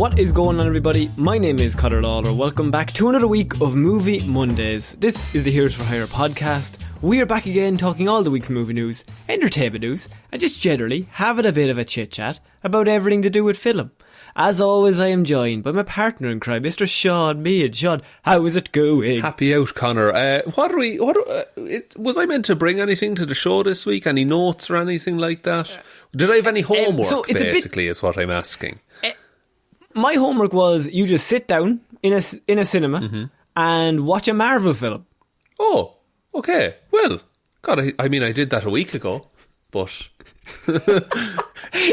What is going on, everybody? My name is Ciara Lawler. Welcome back to another week of Movie Mondays. This is the Heroes for Hire podcast. We are back again talking all the week's movie news, entertainment news, and just generally having a bit of a chit-chat about everything to do with film. As always, I am joined by my partner in crime, Mr. Shaun Mead. Shaun, how is it going? Happy out, Connor. Was I meant to bring anything to the show this week? Any notes or anything like that? Did I have any homework, basically, is what I'm asking. My homework was you just sit down in a cinema and watch a Marvel film. Oh, okay. Well, God, I mean, I did that a week ago, but...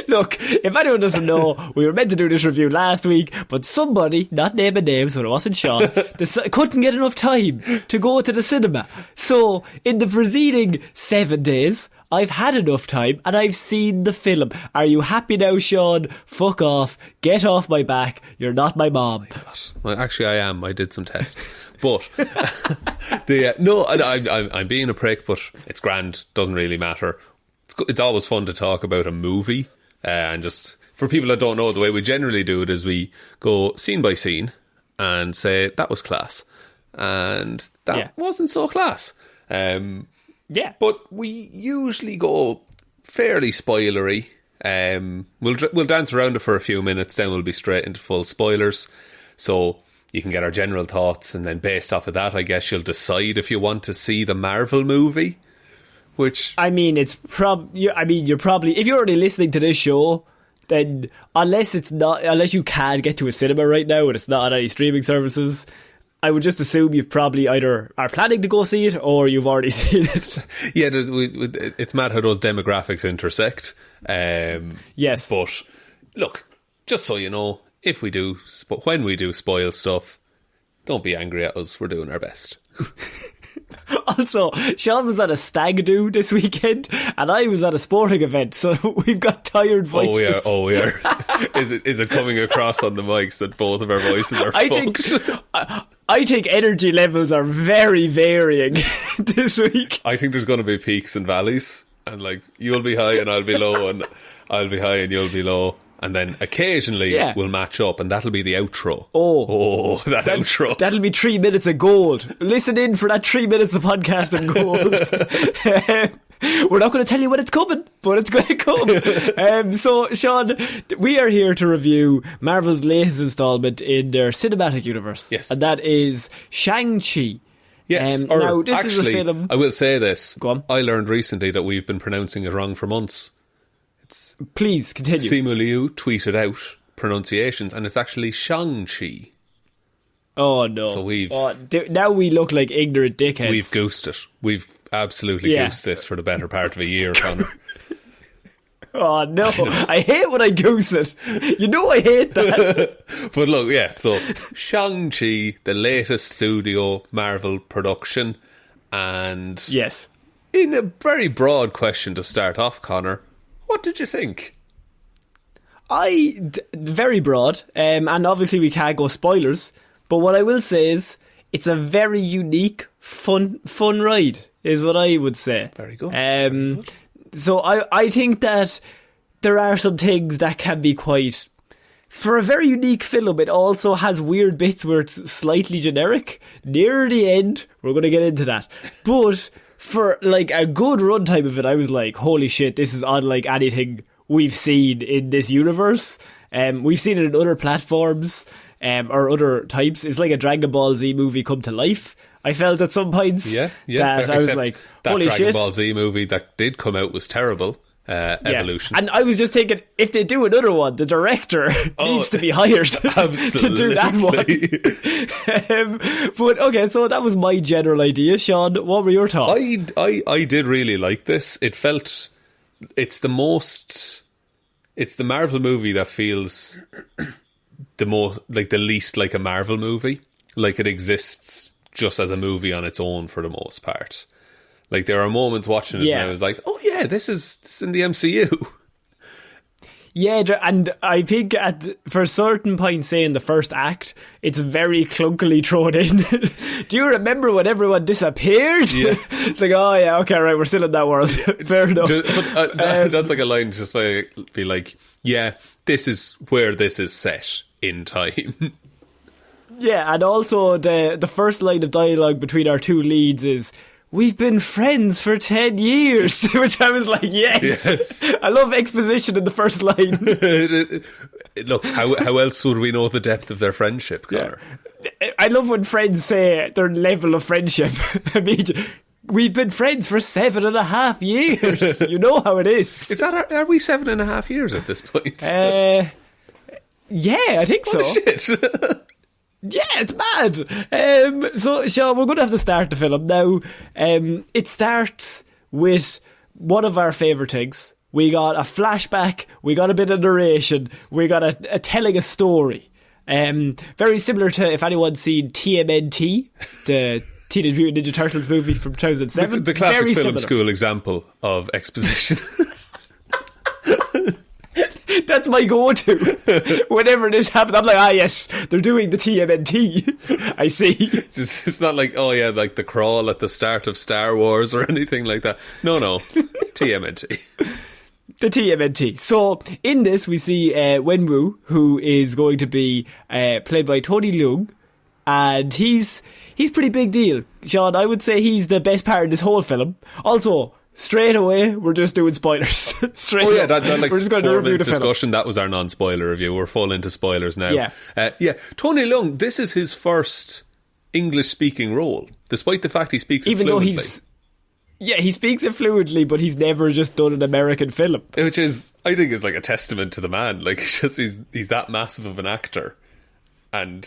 Look, if anyone doesn't know, we were meant to do this review last week, but somebody, not naming names, but it wasn't Shaun, couldn't get enough time to go to the cinema. So, in the preceding 7 days, I've had enough time and I've seen the film. Are you happy now, Shaun? Fuck off. Get off my back. You're not my mom. Oh my God. Well, actually, I am. I did some tests. But, I'm being a prick, but it's grand. Doesn't really matter. It's always fun to talk about a movie. And just, for people that don't know, the way we generally do it is we go scene by scene and say, that was class. And that wasn't so class. Yeah. But we usually go fairly spoilery. We'll dance around it for a few minutes, then we'll be straight into full spoilers. So you can get our general thoughts, and then based off of that, I guess you'll decide if you want to see the Marvel movie. Which, I mean, you're probably, if you're already listening to this show, then unless you can get to a cinema right now and it's not on any streaming services, I would just assume you've probably either are planning to go see it or you've already seen it. Yeah, it's mad how those demographics intersect. Yes. But look, just so you know, when we do spoil stuff, don't be angry at us. We're doing our best. Also, Shaun was at a stag do this weekend and I was at a sporting event, so we've got tired voices. Oh we are. Is it coming across on the mics that both of our voices are fucked? I think energy levels are very varying this week. I think there's going to be peaks and valleys, and like you'll be high and I'll be low, and I'll be high and you'll be low. And then occasionally we'll match up, and that'll be the outro. Oh, that outro. That'll be 3 minutes of gold. Listen in for that 3 minutes of podcast of gold. We're not going to tell you when it's coming, but it's going to come. So, Shaun, we are here to review Marvel's latest installment in their cinematic universe. Yes. And that is Shang-Chi. Yes, now, this is a film. I will say this. Go on. I learned recently that we've been pronouncing it wrong for months. Please, continue. Simu Liu tweeted out pronunciations, and it's actually Shang-Chi. Oh, no. So now we look like ignorant dickheads. We've goosed it. We've absolutely goosed this for the better part of a year, Connor. Oh, no. I hate when I goose it. You know I hate that. But look, so Shang-Chi, the latest studio Marvel production, and... Yes. In a very broad question to start off, Connor, what did you think? Very broad, and obviously we can't go spoilers, but what I will say is it's a very unique, fun ride, is what I would say. Very good. So I think that there are some things that can be quite... For a very unique film, it also has weird bits where it's slightly generic. Near the end, we're going to get into that. But... for like a good runtime of it, I was like, holy shit, this is unlike anything we've seen in this universe. We've seen it in other platforms or other types. It's like a Dragon Ball Z movie come to life. I felt at some points that I was like, holy shit. That Dragon Ball Z movie that did come out was terrible. Evolution. And I was just thinking, if they do another one, the director needs to be hired to do that one. But okay, so that was my general idea. Shaun, what were your thoughts? I did really like this. It felt it's the Marvel movie that feels the least like a Marvel movie. Like it exists just as a movie on its own for the most part. Like there are moments watching it and I was like, oh yeah, this is in the MCU. Yeah, and I think for certain points, say in the first act, it's very clunkily thrown in. Do you remember when everyone disappeared? Yeah. It's like, oh yeah, okay, right, we're still in that world. Fair enough. That's like a line just be like, yeah, this is where this is set in time. Yeah, and also the first line of dialogue between our two leads is, "We've been friends for 10 years," which I was like, yes. I love exposition in the first line. Look, how else would we know the depth of their friendship, Connor? Yeah. I love when friends say their level of friendship. I mean, we've been friends for 7.5 years. You know how it is. Is that are we 7.5 years at this point? Yeah, I think so. Oh, shit. Yeah, it's mad. So, Shaun, we're going to have to start the film now. It starts with one of our favourite things. We got a flashback, we got a bit of narration, we got a telling a story. Very similar to, if anyone's seen TMNT, the Teenage Mutant Ninja Turtles movie from 2007. The classic Very film similar. school example of exposition. That's my go-to. Whenever this happens, I'm like, yes, they're doing the TMNT. I see. It's not like, oh yeah, like the crawl at the start of Star Wars or anything like that. No. TMNT. The TMNT. So, in this, we see Hjelmroos, who is going to be played by Tony Leung, and he's pretty big deal. Shaun, I would say he's the best part of this whole film. Also, straight away, we're just doing spoilers. We're just going to review the discussion. That was our non-spoiler review. We're full into spoilers now. Yeah. Tony Leung, this is his first English-speaking role, despite the fact he speaks it fluently. He speaks it fluently, but he's never just done an American film. Which is, I think, is like a testament to the man. Like, he's that massive of an actor. And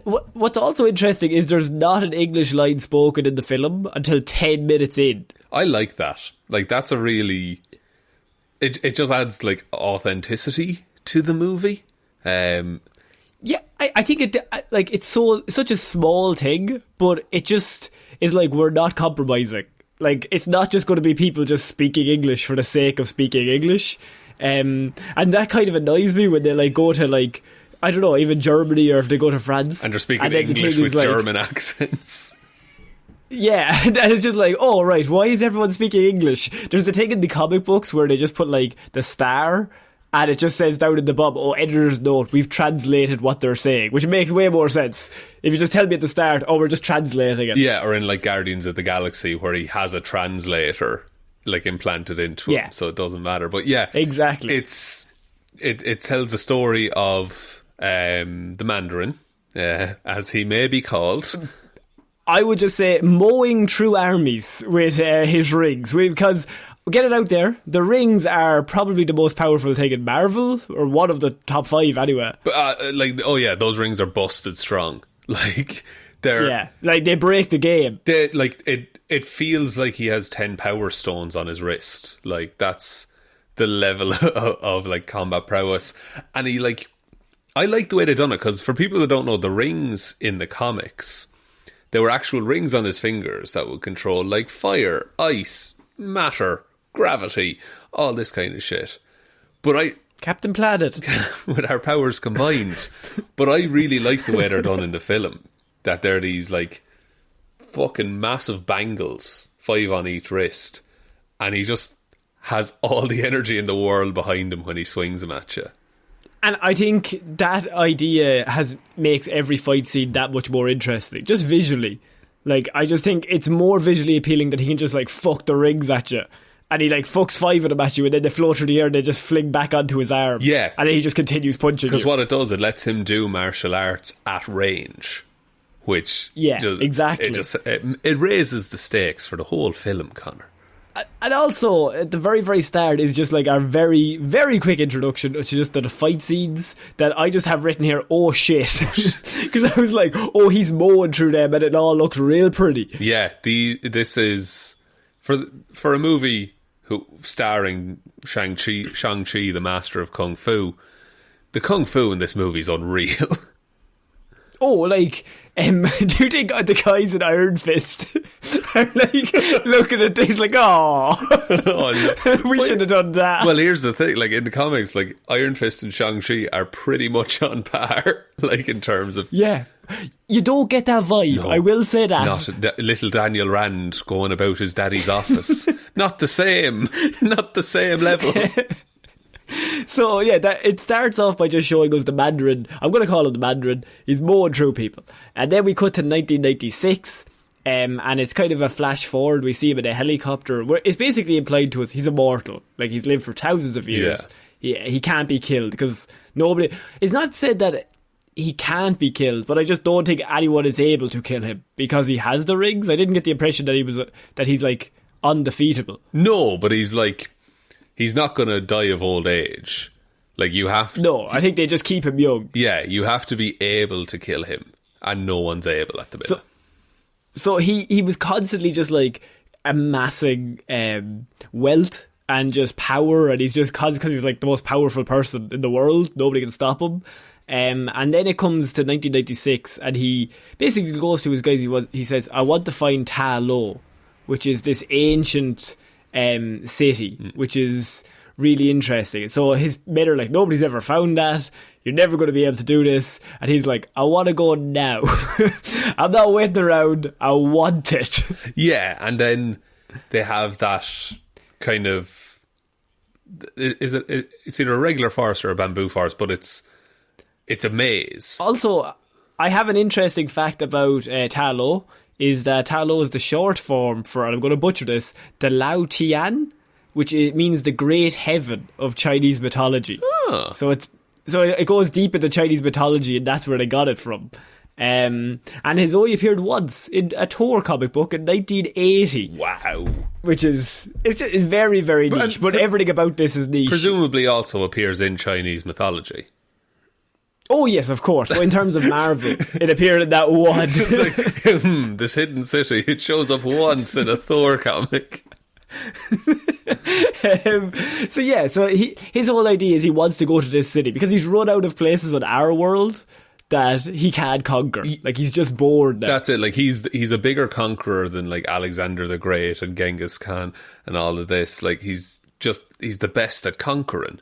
what's also interesting is there's not an English line spoken in the film until 10 minutes in. I like that. Like, that's a really... It just adds, like, authenticity to the movie. Yeah, I think it's such a small thing, but it just is like, we're not compromising. Like, it's not just going to be people just speaking English for the sake of speaking English. And that kind of annoys me when they, like, go to, like, I don't know, even Germany, or if they go to France. And they're speaking English with German accents. Yeah, and it's just like, oh, right, why is everyone speaking English? There's a thing in the comic books where they just put, like, the star, and it just says down in the bottom, oh, editor's note, we've translated what they're saying, which makes way more sense. If you just tell me at the start, oh, we're just translating it. Yeah, or in, like, Guardians of the Galaxy, where he has a translator, like, implanted into him, so it doesn't matter. But yeah, exactly. It tells a story of the Mandarin, as he may be called. I would just say mowing through armies with his rings, because get it out there, the rings are probably the most powerful thing in Marvel, or one of the top 5 anyway. But those rings are busted strong. Like, they break the game. It feels like he has 10 power stones on his wrist. Like, that's the level of like combat prowess. And I like the way they done it, because for people that don't know, the rings in the comics, there were actual rings on his fingers that would control, like, fire, ice, matter, gravity, all this kind of shit. But Captain Planet. with our powers combined. But I really like the way they're done in the film. That they're these, like, fucking massive bangles, 5 on each wrist. And he just has all the energy in the world behind him when he swings them at you. And I think that idea makes every fight scene that much more interesting, just visually. Like, I just think it's more visually appealing that he can just, like, fuck the rings at you. And he, like, fucks 5 of them at you, and then they float through the air and they just fling back onto his arm. Yeah. And then he just continues punching you. Because what it does, it lets him do martial arts at range. Which... Yeah, exactly. It raises the stakes for the whole film, Connor. And also, at the very, very start is just like our very, very quick introduction to just the fight scenes that I just have written here, oh shit. Because I was like, oh, he's mowing through them and it all looks real pretty. Yeah, this is, for a movie starring Shang-Chi, the master of Kung Fu, the Kung Fu in this movie is unreal. Oh, like, Do you think the guys in Iron Fist are like looking at things like, oh, we should have done that? Well, here's the thing: like in the comics, like Iron Fist and Shang-Chi are pretty much on par, like in terms of You don't get that vibe. No, I will say that. Not little Daniel Rand going about his daddy's office. Not the same level. So it starts off by just showing us the Mandarin. I'm going to call him the Mandarin. He's mowing through people, and then we cut to 1996, and it's kind of a flash forward. We see him in a helicopter. Where it's basically implied to us he's immortal, like he's lived for thousands of years. He can't be killed because nobody. It's not said that he can't be killed, but I just don't think anyone is able to kill him because he has the rings. I didn't get the impression that he's like undefeatable. No, but he's not going to die of old age. Like you have to. No, I think they just keep him young. Yeah, you have to be able to kill him, and no one's able at the minute. So he was constantly just like amassing wealth and just power, and he's just because he's like the most powerful person in the world. Nobody can stop him. And then it comes to 1996, and he basically goes to his guys. He says, "I want to find Ta Lo, which is this ancient city, which is really interesting." So his men are like, "Nobody's ever found that. You're never going to be able to do this." And he's like, "I want to go now. I'm not waiting around. I want it." Yeah, and then they have that kind of it's either a regular forest or a bamboo forest, but it's a maze. Also, I have an interesting fact about Ta Lo, is that Ta Lo is the short form for, and I'm going to butcher this, the Lao Tian, which means the great heaven of Chinese mythology. Oh. So it goes deep into Chinese mythology, and that's where they got it from. And has only appeared once in a Thor comic book in 1980. Wow. Which is it's very, very niche, but everything about this is niche. Presumably also appears in Chinese mythology. Oh yes, of course. But in terms of Marvel, it appeared in that one. It's like, this hidden city, it shows up once in a Thor comic. So his whole idea is he wants to go to this city because he's run out of places on our world that he can't conquer. Like he's just bored now. That's it. Like he's a bigger conqueror than like Alexander the Great and Genghis Khan and all of this. Like he's the best at conquering.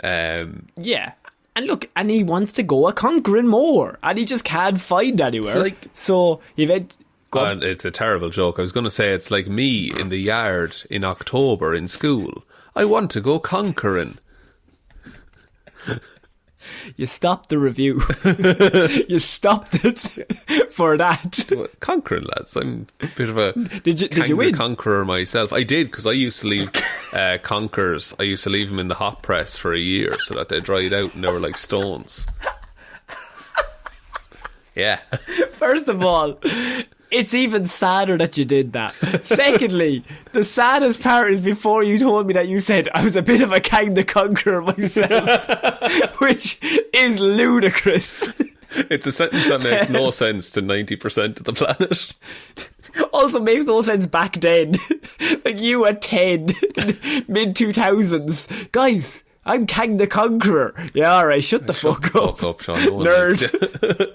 Yeah. And look, and he wants to go a conquering more, and he just can't find anywhere. So he went. And it's a terrible joke. I was going to say it's like me in the yard in October in school. I want to go conquering. You stopped the review. You stopped it for that. Conquering, lads. I'm a bit of a did you win? conqueror myself. I did, because I used to leave conkers. I used to leave them in the hot press for a year so that they dried out and they were like stones. Yeah. First of all, it's even sadder that you did that. Secondly, the saddest part is before you told me that you said I was a bit of a Kang the Conqueror myself, which is ludicrous. It's a sentence that makes no sense to 90% of the planet. Also makes no sense back then. Like you at 10, mid-2000s. Guys, I'm Kang the Conqueror. Yeah, alright, shut the fuck up. Sean. No Nerd.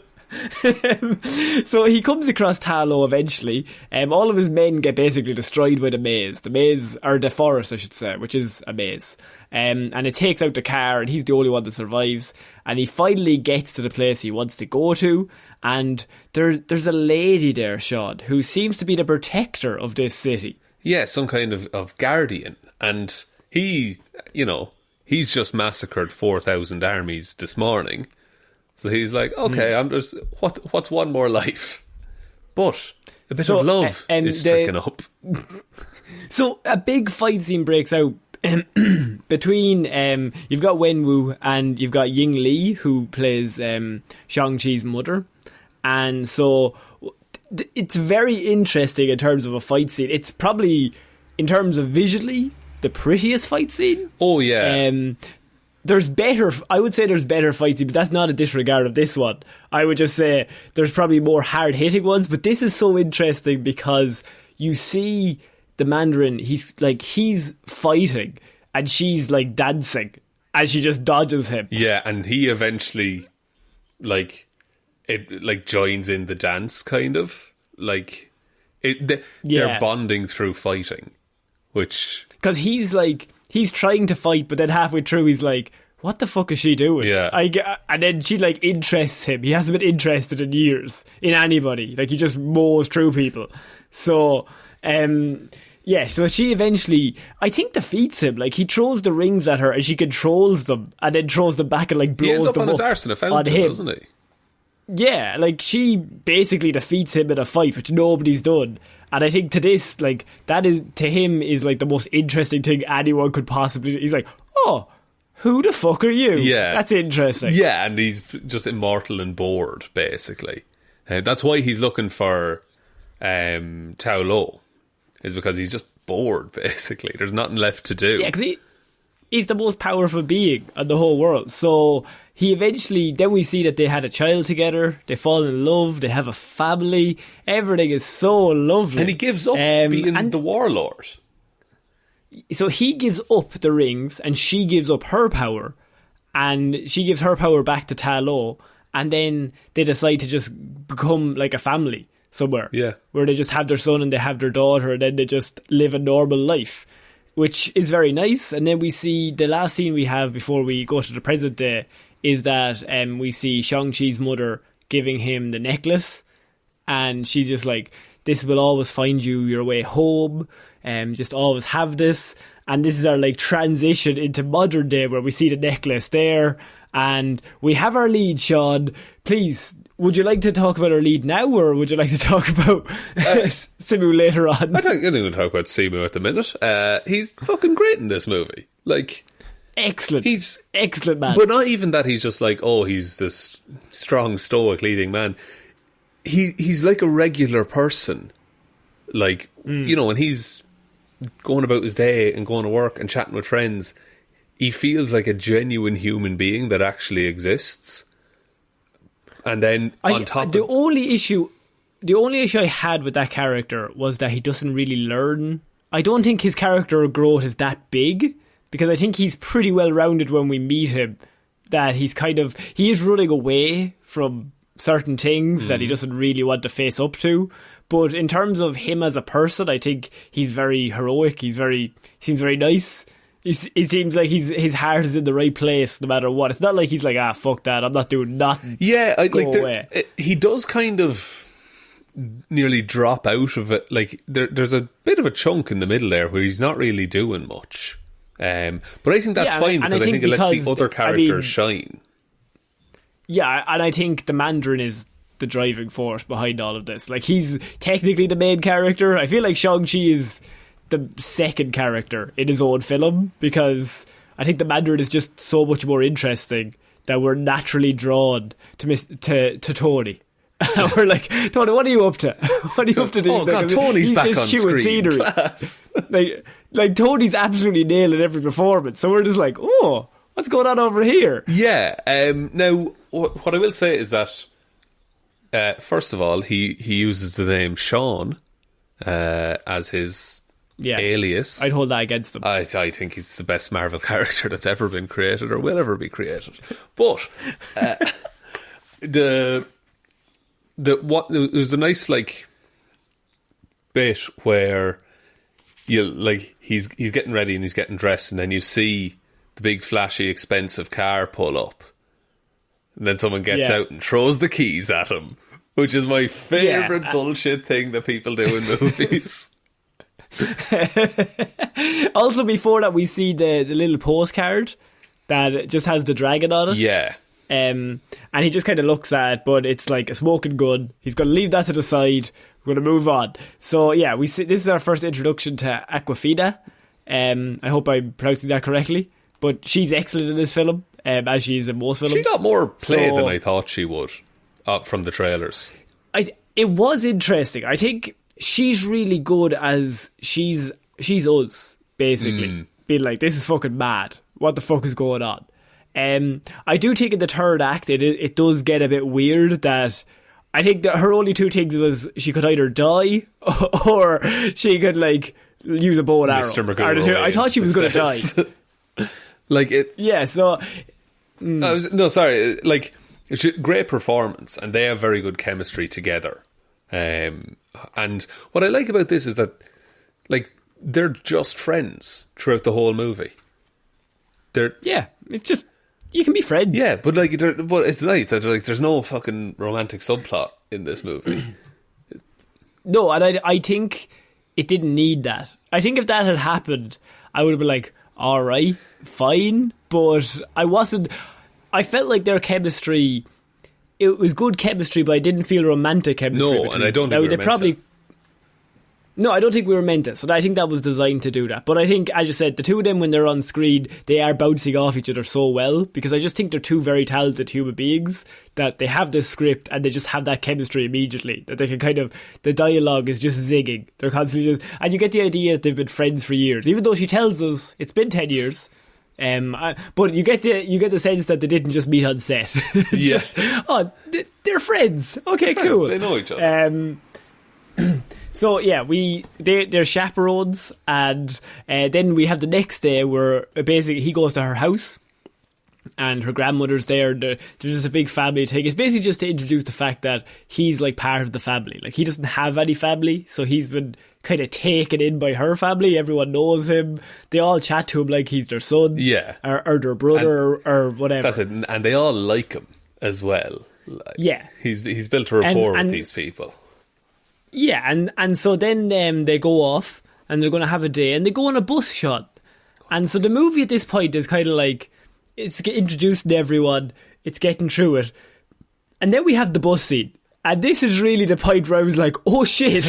So he comes across Ta Lo eventually. All of his men get basically destroyed by the maze. The maze, or the forest I should say, which is a maze. And it takes out the car, and he's the only one that survives. And he finally gets to the place he wants to go to. And there's a lady there, Shaun, who seems to be the protector of this city. Yeah, some kind of guardian. And he's just massacred 4,000 armies this morning. So he's like, okay, what's one more life? But a bit of love is stricken up. So a big fight scene breaks out between you've got Wenwu and you've got Ying Li, who plays Shang-Chi's mother. And so it's very interesting in terms of a fight scene. It's probably, in terms of visually, the prettiest fight scene. Oh yeah. I would say there's better fights, but that's not a disregard of this one. I would just say there's probably more hard-hitting ones, but this is so interesting because you see the Mandarin, he's fighting, and she's like dancing, and she just dodges him. Yeah, and he eventually, like, it like joins in the dance, kind of like they're bonding through fighting, which because he's trying to fight, but then halfway through he's like, what the fuck is she doing? Yeah. And then she like interests him. He hasn't been interested in years in anybody. Like he just mows through people. So, so she eventually, I think, defeats him. Like he throws the rings at her and she controls them and then throws them back and like blows he ends up them on his arse in a fountain, doesn't he? Yeah, like she basically defeats him in a fight, which nobody's done. And I think to this, like that is to him is like the most interesting thing anyone could possibly. He's like, oh, who the fuck are you? Yeah, that's interesting. Yeah, and he's just immortal and bored, basically. That's why he's looking for Tao Lo, is because he's just bored, basically. There's nothing left to do. Yeah, because he's the most powerful being in the whole world. So he eventually, then we see that they had a child together, they fall in love, they have a family, everything is so lovely. And he gives up being the warlord. So he gives up the rings and she gives up her power, and she gives her power back to Ta Lo, and then they decide to just become like a family somewhere. Yeah. Where they just have their son and they have their daughter and then they just live a normal life, which is very nice. And then we see the last scene we have before we go to the present day is that we see Shang-Chi's mother giving him the necklace, and she's just like, this will always find you your way home, just always have this. And this is our like transition into modern day where we see the necklace there and we have our lead. Shaun, please, would you like to talk about our lead now, or would you like to talk about Simu later on? I think we'll talk about Simu at the minute. He's fucking great in this movie. Like, excellent. He's excellent, man. But not even that he's just like, oh, he's this strong, stoic leading man. He's like a regular person. Like, you know, when he's going about his day and going to work and chatting with friends, he feels like a genuine human being that actually exists. And then on top the only issue I had with that character was that he doesn't really learn. I don't think his character growth is that big, because I think he's pretty well rounded when we meet him, that he is running away from certain things that he doesn't really want to face up to. But in terms of him as a person, I think he's very heroic. He seems very nice. It seems like his heart is in the right place no matter what. It's not like he's like, fuck that, I'm not doing nothing. Yeah, he does kind of nearly drop out of it. Like there's a bit of a chunk in the middle there where he's not really doing much. But I think that's fine, because I think it lets the other characters shine. Yeah, and I think the Mandarin is the driving force behind all of this. Like, he's technically the main character. I feel like Shang-Chi is the second character in his own film, because I think the Mandarin is just so much more interesting that we're naturally drawn to Tony. We're like, Tony, what are you up to? What are you up to? Oh God, Tony's back on screen. Scenery. like Tony's absolutely nailing every performance. So we're just like, oh, what's going on over here? Yeah. Now, what I will say is that, first of all, he uses the name Shaun as his alias. I'd hold that against him. I think he's the best Marvel character that's ever been created or will ever be created. But there's a nice like bit where he's getting ready and he's getting dressed, and then you see the big flashy expensive car pull up, and then someone gets out and throws the keys at him, which is my favourite bullshit thing that people do in movies. Also, before that, we see the little postcard that just has the dragon on it. Yeah. And he just kind of looks at it, but it's like a smoking gun. He's going to leave that to the side. We're going to move on. So yeah, we see this is our first introduction to Aquafina. I hope I'm pronouncing that correctly. But she's excellent in this film, as she is in most films. She got more play than I thought she would from the trailers. It was interesting. I think she's really good as she's us, basically. Being like, this is fucking mad. What the fuck is going on? I do think in the third act it does get a bit weird, that I think that her only two things was she could either die or she could like use a bow and arrow. Mr. McGrew, I thought she was going to die. Like it. Yeah. So no, sorry. Like It's a great performance, and they have very good chemistry together. And what I like about this is that, like, they're just friends throughout the whole movie. It's just, you can be friends. Yeah, but like, but it's nice that like there's no fucking romantic subplot in this movie. No, and I think it didn't need that. I think if that had happened, I would have been like, all right, fine, but I wasn't. I felt like their chemistry, it was good chemistry, but I didn't feel romantic chemistry. No, and I don't think we were meant to. No, I don't think we were meant to. So I think that was designed to do that. But I think, as you said, the two of them, when they're on screen, they are bouncing off each other so well, because I just think they're two very talented human beings, that they have this script and they just have that chemistry immediately, that they can kind of, the dialogue is just zigging. They're constantly just, and you get the idea that they've been friends for years, even though she tells us it's been 10 years. But you get the sense that they didn't just meet on set. Yeah. They're friends. Okay, cool. They know each other. So yeah, they're chaperones, and then we have the next day where basically he goes to her house, and her grandmother's there. There's just a big family thing. It's basically just to introduce the fact that he's like part of the family. Like, he doesn't have any family, so he's been kind of taken in by her family. Everyone knows him. They all chat to him like he's their son, yeah, or their brother, or whatever. That's it, and they all like him as well. Like, yeah, he's built a rapport with these people. Yeah, and so then they go off and they're going to have a day, and they go on a bus shot. And so the movie at this point is kind of like, it's introducing everyone, it's getting through it. And then we have the bus scene. And this is really the point where I was like, oh shit,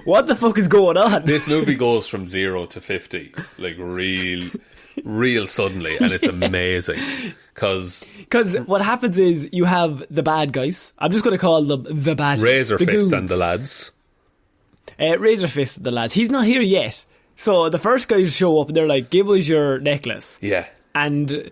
what the fuck is going on? This movie goes from 0 to 50, like real suddenly, and it's amazing. Because what happens is you have the bad guys. I'm just going to call them the bad guys. Razor the Fist goons. and the lads. Razor Fist and the lads. He's not here yet. So the first guys show up and they're like, give us your necklace. Yeah. And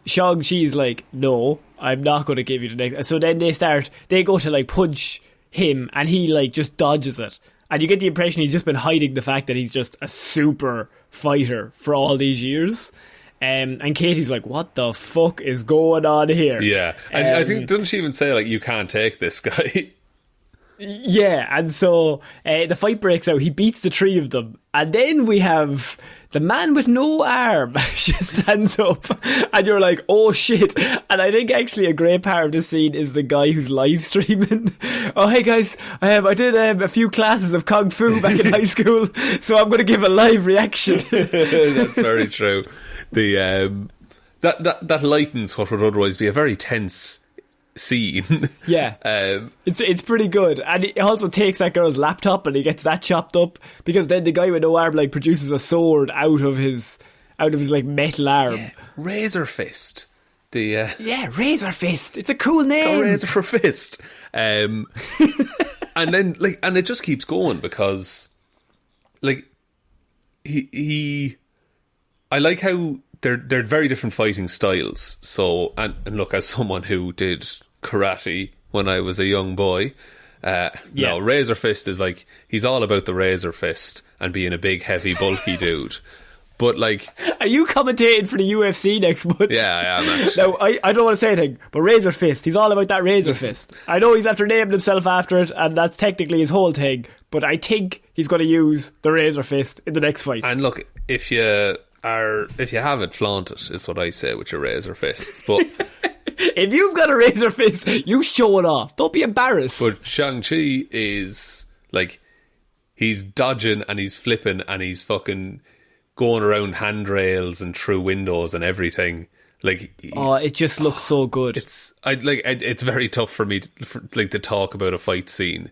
Shang-Chi's like, no, I'm not going to give you the necklace. So then they go to like punch him, and he like just dodges it. And you get the impression he's just been hiding the fact that he's just a super fighter for all these years. And Katie's like, what the fuck is going on here? Yeah. And I think, doesn't she even say, like, you can't take this guy? Yeah, and so the fight breaks out. He beats the three of them. And then we have the man with no arm just stands up. And you're like, oh shit. And I think actually a great part of this scene is the guy who's live streaming. Oh, hey guys, I did a few classes of Kung Fu back in high school, so I'm going to give a live reaction. That's very true. The that lightens what would otherwise be a very tense scene. Yeah, it's pretty good, and it also takes that girl's laptop and he gets that chopped up, because then the guy with no arm like produces a sword out of his like metal arm. Yeah. Razor Fist. Razor Fist. It's a cool name. Razor for Fist. And then and it just keeps going, because like he I like how they're very different fighting styles. So, and look, as someone who did karate when I was a young boy, no, Razor Fist is like, he's all about the Razor Fist and being a big, heavy, bulky dude. But like, are you commentating for the UFC next month? Yeah, I am actually. Now, I don't want to say anything, but Razor Fist, he's all about that Razor Fist. I know he's after naming himself after it, and that's technically his whole thing, but I think he's going to use the Razor Fist in the next fight. And look, if you have it, flaunt it, is what I say with your Razor Fists. But if you've got a Razor Fist, you show it off. Don't be embarrassed. But Shang-Chi is like, he's dodging and he's flipping and he's fucking going around handrails and through windows and everything. Like, it just looks so good. It's very tough for me to talk about a fight scene,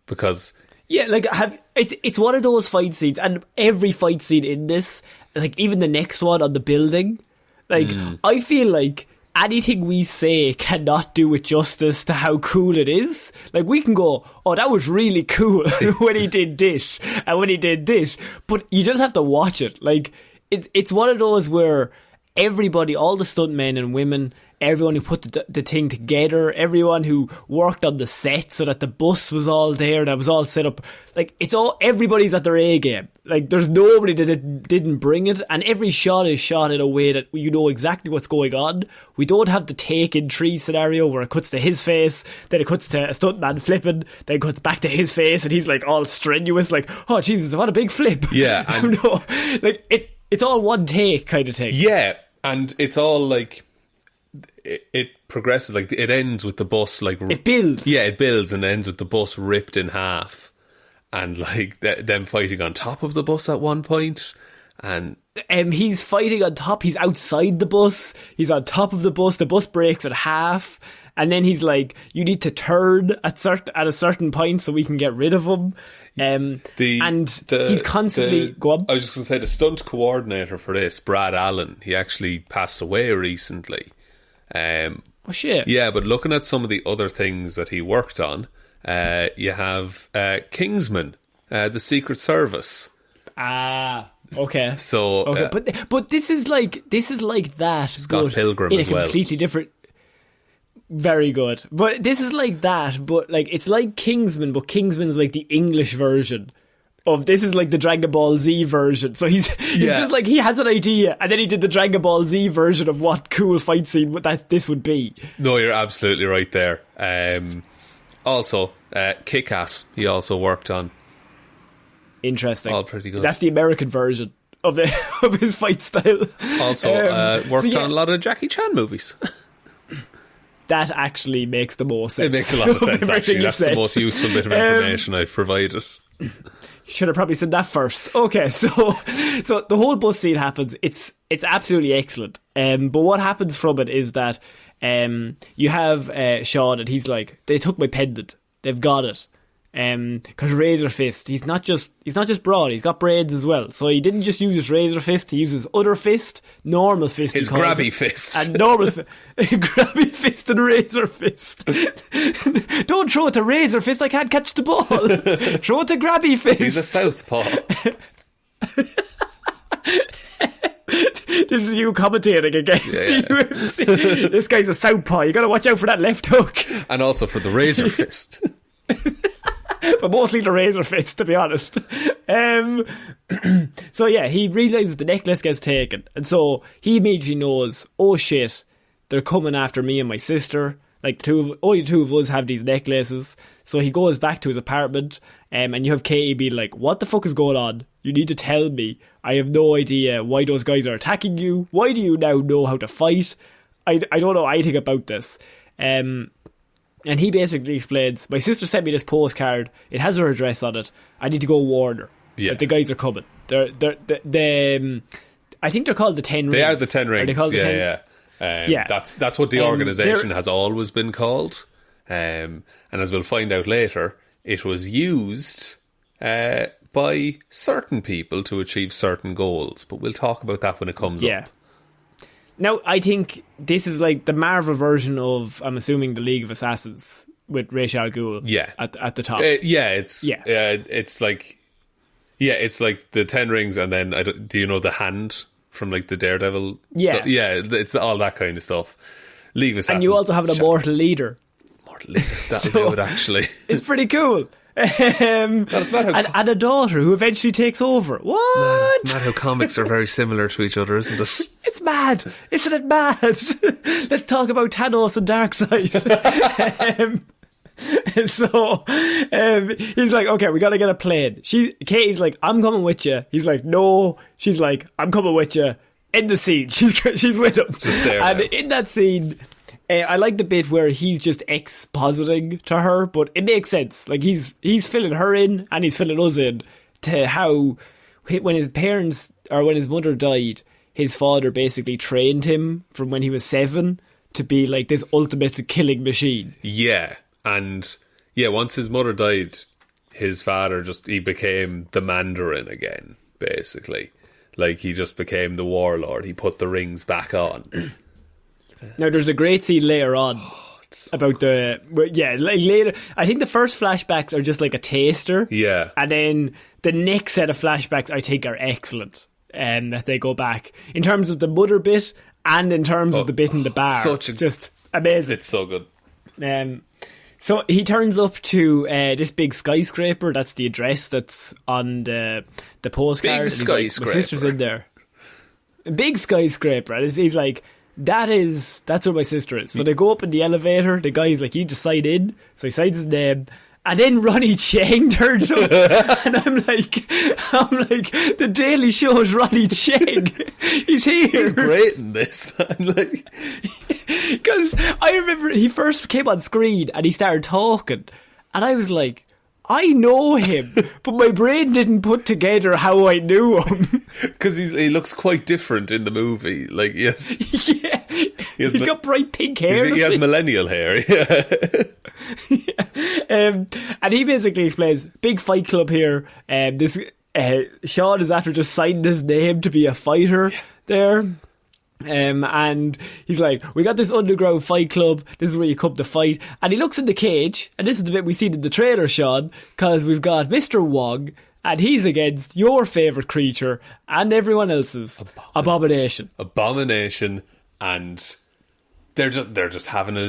because it's one of those fight scenes, and every fight scene in this, like even the next one on the building, like I feel like anything we say cannot do it justice to how cool it is. Like, we can go, oh, that was really cool when he did this and when he did this, but you just have to watch it. Like, it's one of those where everybody, all the stuntmen and women, everyone who put the thing together, everyone who worked on the set so that the bus was all there, that was all set up. Like, everybody's at their A game. Like, there's nobody that didn't bring it, and every shot is shot in a way that you know exactly what's going on. We don't have the take-in tree scenario where it cuts to his face, then it cuts to a stuntman flipping, then it cuts back to his face, and he's like all strenuous, like, oh Jesus, what a big flip. Yeah, and no, like it's all one take kind of thing. Yeah, and it's all like it progresses. Like, it ends with the bus like it builds. Yeah, it builds and ends with the bus ripped in half, and like them fighting on top of the bus at one point, and he's fighting on top. He's outside the bus. He's on top of the bus. The bus breaks at half. And then he's like, you need to turn at a certain point so we can get rid of him. He's constantly... Go on. I was just going to say, the stunt coordinator for this, Brad Allen, he actually passed away recently. Oh, shit. Yeah, but looking at some of the other things that he worked on, you have Kingsman, the Secret Service. Ah, okay. So, okay, but this is like that. Scott Pilgrim as well. In a completely different... Very good. But this is like that, but like it's like Kingsman, but Kingsman's like the English version of this is like the Dragon Ball Z version. So he's just like, he has an idea, and then he did the Dragon Ball Z version of what cool fight scene that this would be. No, you're absolutely right there. Also, Kick-Ass he also worked on. Interesting. All pretty good. That's the American version of his fight style. Also worked on a lot of Jackie Chan movies. That actually makes the most sense. It makes a lot of sense, actually. That's the most useful bit of information I've provided. Should have probably said that first. Okay, so the whole bus scene happens. It's absolutely excellent. But what happens from it is that you have Shaun, and he's like, they took my pendant. They've got it. Because Razor Fist, he's not just broad, he's got braids as well. So he didn't just use his Razor Fist, he uses other fist, normal fist. His grabby fist. And normal grabby fist and Razor Fist. Don't throw it to Razor Fist, I can't catch the ball. Throw it to grabby fist. He's a southpaw. This is you commentating again. Yeah. This guy's a southpaw, you gotta watch out for that left hook. And also for the Razor Fist. But mostly the Razor Fist, to be honest. So yeah, he realises the necklace gets taken, and so he immediately knows, oh shit, they're coming after me and my sister. Like, only two of us have these necklaces. So he goes back to his apartment, and you have Katie being like, what the fuck is going on? You need to tell me. I have no idea why those guys are attacking you. Why do you now know how to fight? I don't know anything about this. And he basically explains, my sister sent me this postcard. It has her address on it. I need to go warn her. Yeah. Like, the guys are coming. I think they're called the 10 Rings. They are the 10 Rings. Are they called the 10? Yeah. That's what the organisation has always been called. And as we'll find out later, it was used by certain people to achieve certain goals. But we'll talk about that when it comes up. Now, I think this is like the Marvel version of, I'm assuming, the League of Assassins with Ra's al Ghul at the top. It's like the 10 Rings, and then, do you know the hand from like the Daredevil? Yeah. So, it's all that kind of stuff. League of Assassins. And you also have an immortal leader. That'll do it, actually. It's pretty cool. And a daughter who eventually takes over. What? Man, it's mad how comics are very similar to each other, isn't it? It's mad. Isn't it mad? Let's talk about Thanos and Darkseid. He's like, okay, we gotta get a plane. Katie's like, I'm coming with you. He's like, no. She's like, I'm coming with you. In the scene. She's with him. Just there and now. In that scene, I like the bit where he's just expositing to her, but it makes sense. Like, he's filling her in, and he's filling us in to how, when his parents, or when his mother died, his father basically trained him from when he was 7 to be like this ultimate killing machine. Yeah, and once his mother died, his father he became the Mandarin again, basically. Like, he just became the warlord. He put the rings back on. Now, there's a great scene later on about later. I think the first flashbacks are just like a taster. Yeah. And then the next set of flashbacks, I think, are excellent. that they go back. In terms of the mother bit and in terms of the bit in the bar. Just amazing. It's so good. So he turns up to this big skyscraper. That's the address that's on the postcard. Big skyscraper. My sister's in there. A big skyscraper. And he's like, that's where my sister is. So they go up in the elevator. The guy's like, you just sign in. So he signs his name. And then Ronnie Cheng turns up. And I'm like, the Daily Show's Ronnie Cheng. He's here. He's great in this, man. Like, because I remember he first came on screen and he started talking. And I was like, I know him, but my brain didn't put together how I knew him. Because he looks quite different in the movie. Like, yes. Yeah. He's got bright pink hair. He has millennial hair, yeah. And he basically explains, big fight club here. This Shaun is after just signing his name to be a fighter there. And he's like, we got this underground fight club, this is where you come to fight. And he looks in the cage, and this is the bit we seen in the trailer, Shaun, because we've got Mr. Wong, and he's against your favourite creature and everyone else's. Abomination. And they're just having a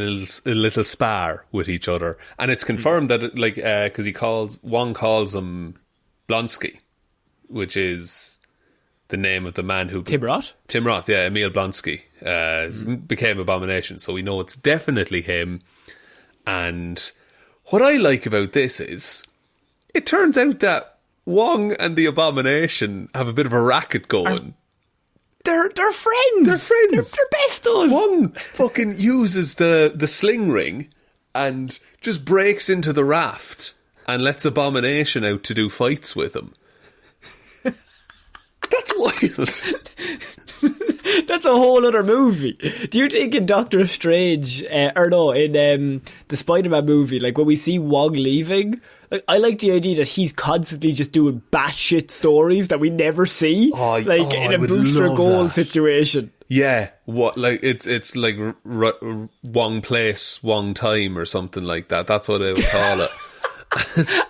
little spar with each other. And it's confirmed that, like, because Wong calls him Blonsky, which is the name of the man who... Tim Roth, yeah, Emil Blonsky, became Abomination. So we know it's definitely him. And what I like about this is, it turns out that Wong and the Abomination have a bit of a racket going. They're friends. They're bestos. Wong fucking uses the sling ring and just breaks into the raft and lets Abomination out to do fights with him. That's wild. That's a whole other movie. Do you think in Doctor Strange, in the Spider-Man movie, like when we see Wong leaving, like I like the idea that he's constantly just doing batshit stories that we never see, in a Booster Gold situation. Yeah, what like it's like Wong Place, Wong Time, or something like that. That's what they would call it.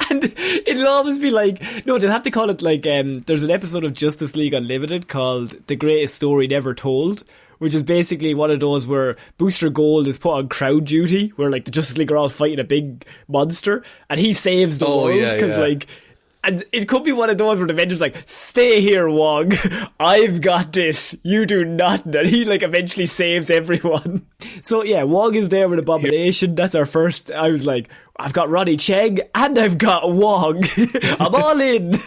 And it'll always be like, no, they'll have to call it like, there's an episode of Justice League Unlimited called The Greatest Story Never Told, which is basically one of those where Booster Gold is put on crowd duty, where like the Justice League are all fighting a big monster, and he saves the world, because like, and it could be one of those where the Avengers like, stay here, Wong, I've got this, you do nothing, and he like eventually saves everyone. So yeah, Wong is there with Abomination. That's our first. I was like, I've got Ronnie Cheng and I've got Wong. I'm all in.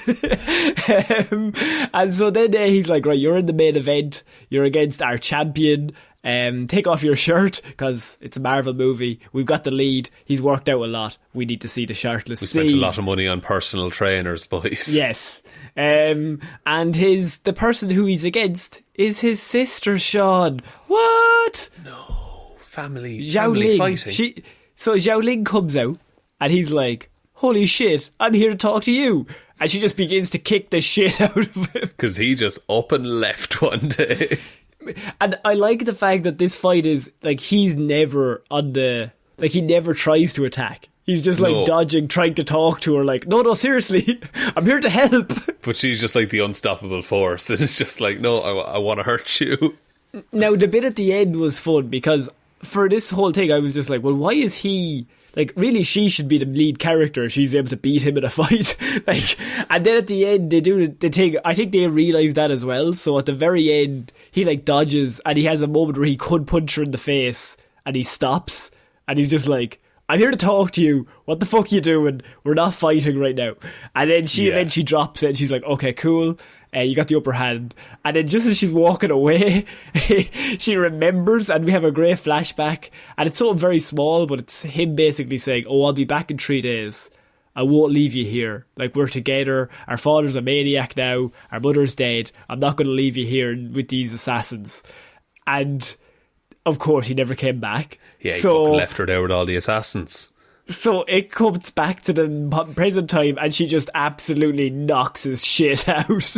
And so then he's like, right, you're in the main event, you're against our champion. Take off your shirt, because it's a Marvel movie. We've got the lead. He's worked out a lot. We need to see the shirtless. We spent a lot of money on personal trainers, boys. Yes. And the person who he's against is his sister, Shaun. What? No. Family fighting. So Xiao Ling comes out and he's like, holy shit, I'm here to talk to you. And she just begins to kick the shit out of him. Because he just up and left one day. And I like the fact that this fight is like, he's never he never tries to attack. He's just like dodging, trying to talk to her, like, no, seriously, I'm here to help. But she's just like the unstoppable force, and it's just like, no, I want to hurt you. Now, the bit at the end was fun, because for this whole thing, I was just like, well, why is he... Like, really, she should be the lead character. She's able to beat him in a fight. Like, and then at the end, they do the thing. I think they realise that as well. So at the very end, he like dodges, and he has a moment where he could punch her in the face, and he stops, and he's just like, I'm here to talk to you. What the fuck are you doing? We're not fighting right now. And then she drops it, and she's like, okay, cool. You got the upper hand. And then just as she's walking away, she remembers, and we have a great flashback. And it's something very small, but it's him basically saying, oh, I'll be back in 3 days. I won't leave you here. Like, we're together. Our father's a maniac now. Our mother's dead. I'm not going to leave you here with these assassins. And, of course, he never came back. Yeah, he fucking left her there with all the assassins. So it comes back to the present time, and she just absolutely knocks his shit out.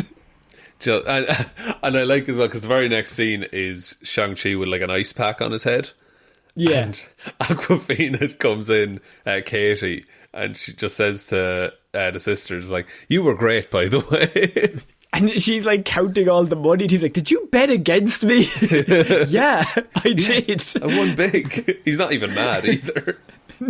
And I like as well, because the very next scene is Shang-Chi with like an ice pack on his head. Yeah. And Aquafina comes in, Katie, and she just says to the sisters, like, you were great, by the way. And she's like counting all the money. And he's like, "Did you bet against me?" Yeah, I did. I won big. He's not even mad either.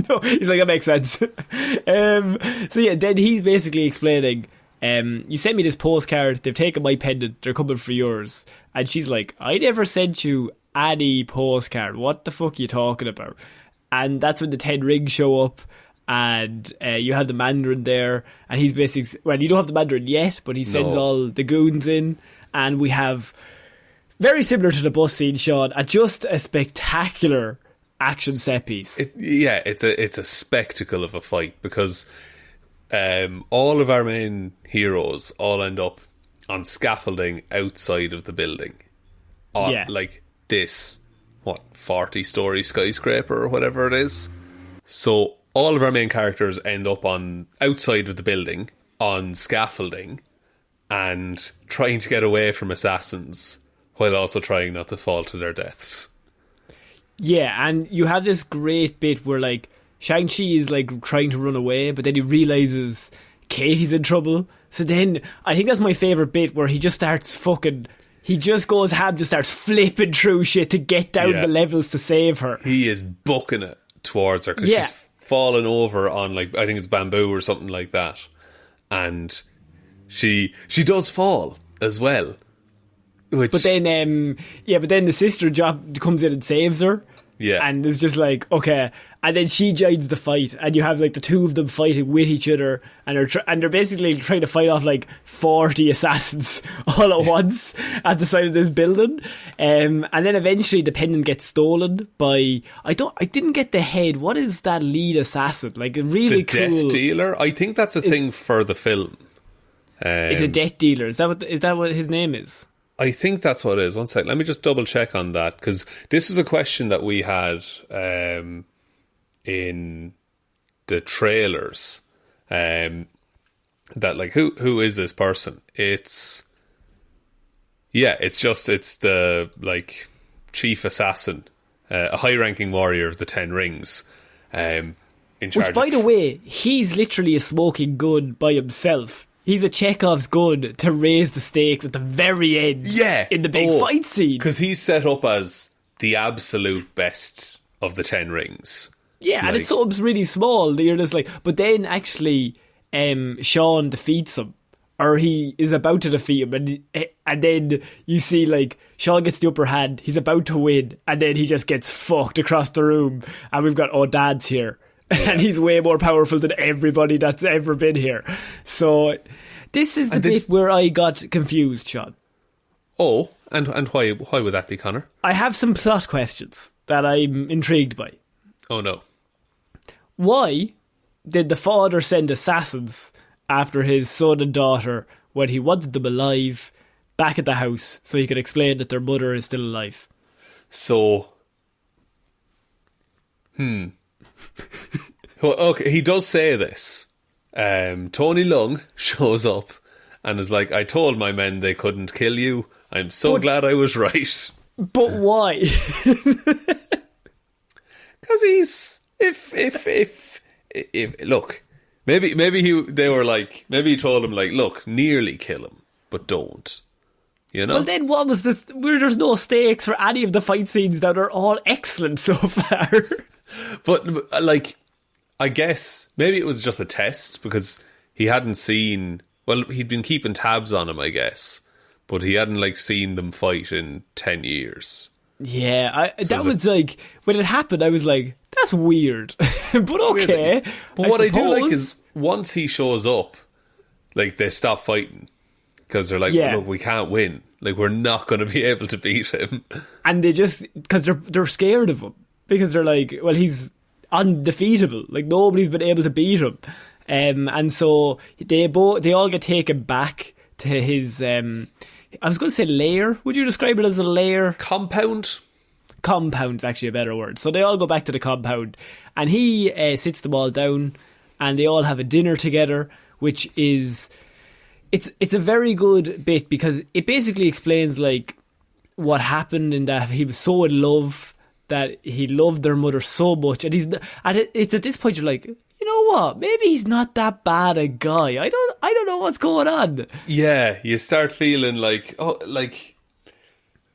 No, he's like, that makes sense. So yeah, then he's basically explaining, you sent me this postcard, they've taken my pendant, they're coming for yours. And she's like, I never sent you any postcard. What the fuck are you talking about? And that's when the 10 rings show up. And you have the Mandarin there. And he's basically, well, you don't have the Mandarin yet, but he sends all the goons in. And we have, very similar to the bus scene, Shaun, just a spectacular action set piece. It's a spectacle of a fight, because all of our main heroes all end up on scaffolding outside of the building. Like this, 40-story skyscraper or whatever it is. So all of our main characters end up on outside of the building on scaffolding and trying to get away from assassins while also trying not to fall to their deaths. Yeah, and you have this great bit where, like, Shang-Chi is, like, trying to run away, but then he realises Katie's in trouble. So then, I think that's my favourite bit, where he just starts he just goes ham, just starts flipping through shit to get down the levels to save her. He is booking it towards her, because she's fallen over on, like, I think it's bamboo or something like that. And she does fall as well. But then the sister comes in and saves her. Yeah. And it's just like, okay. And then she joins the fight, and you have like the two of them fighting with each other, and they're basically trying to fight off like 40 assassins all at once at the side of this building. And then eventually the pendant gets stolen by, I didn't get the head. What is that lead assassin? Like, a really cool death dealer. I think that's a thing for the film. It's a death dealer. Is that what his name is? I think that's what it is. One sec. Let me just double check on that, because this was a question that we had in the trailers. That, like, who is this person? It's the, like, chief assassin, a high-ranking warrior of the 10 Rings. In charge. Which, by the way, he's literally a smoking gun by himself. He's a Chekhov's gun to raise the stakes at the very end. Yeah. In the big fight scene. Because he's set up as the absolute best of the 10 Rings. Yeah, like, and it's something really small. You're just like, but then actually, Shaun defeats him. Or he is about to defeat him. And then you see, like, Shaun gets the upper hand. He's about to win. And then he just gets fucked across the room. And we've got Dad's here. And he's way more powerful than everybody that's ever been here. So this is the bit where I got confused, Shaun. Oh, and why would that be, Connor? I have some plot questions that I'm intrigued by. Oh no. Why did the father send assassins after his son and daughter when he wanted them alive back at the house so he could explain that their mother is still alive? So well, okay, he does say this. Tony Lung shows up and is like, I told my men they couldn't kill you. I'm so glad I was right. But why? Because he's if look, maybe they were like, maybe he told him, like, look, nearly kill him, but don't. You know? Well, then what was this? Where there's no stakes for any of the fight scenes that are all excellent so far. But, like, I guess maybe it was just a test, because he hadn't seen... Well, he'd been keeping tabs on him, I guess. But he hadn't, like, seen them fight in 10 years. Yeah, that was like... When it happened, I was like, that's weird. But okay. But what I do like is, once he shows up, like, they stop fighting. Because they're like, look, we can't win. Like, we're not going to be able to beat him. And they just... Because they're scared of him. Because they're like, well, he's undefeatable. Like, nobody's been able to beat him. And so they all get taken back to his... I was going to say lair. Would you describe it as a lair? Compound? Compound's actually a better word. So they all go back to the compound. And he sits them all down. And they all have a dinner together, which is... It's a very good bit, because it basically explains, like, what happened, in that he was so in love... that he loved their mother so much, and it's at this point you're like, you know know what? Maybe he's not that bad a guy. I don't know what's going on. Yeah, you start feeling like,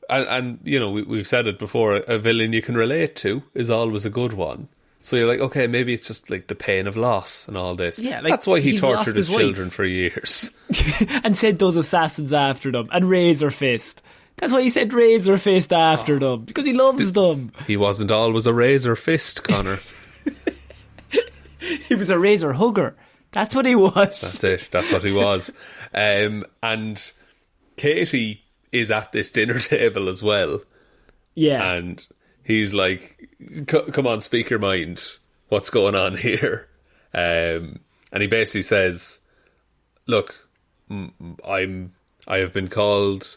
and you know, we've said it before, a villain you can relate to is always a good one. So you're like, okay, maybe it's just like the pain of loss and all this. Yeah, like, that's why he he's tortured his lost his children for years. And sent those assassins after them. And Razor Fist. That's why he sent Razor Fist after them. Because he loves them. He wasn't always a razor fist, Connor. He was a razor hugger. That's what he was. That's it. That's what he was. And Katie is at this dinner table as well. Yeah. And he's like, come on, speak your mind. What's going on here? And he basically says, look, I have been called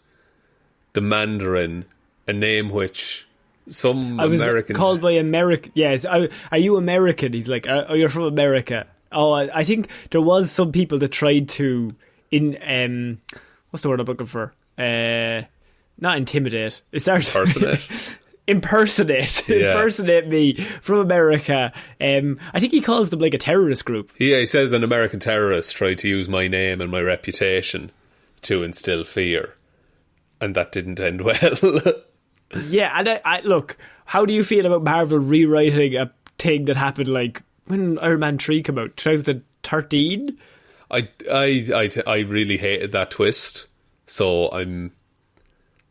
the Mandarin, a name which some I was American... called by American. Yes. Are you American? He's like, oh, you're from America. Oh, I think there was some people that tried to, what's the word I'm looking for? Not intimidate. It's impersonate. Yeah. Impersonate me from America. I think he calls them like a terrorist group. Yeah, he says an American terrorist tried to use my name and my reputation to instill fear. And that didn't end well. Yeah, and I look, how do you feel about Marvel rewriting a thing that happened like when Iron Man 3 came out, 2013? I really hated that twist. So I'm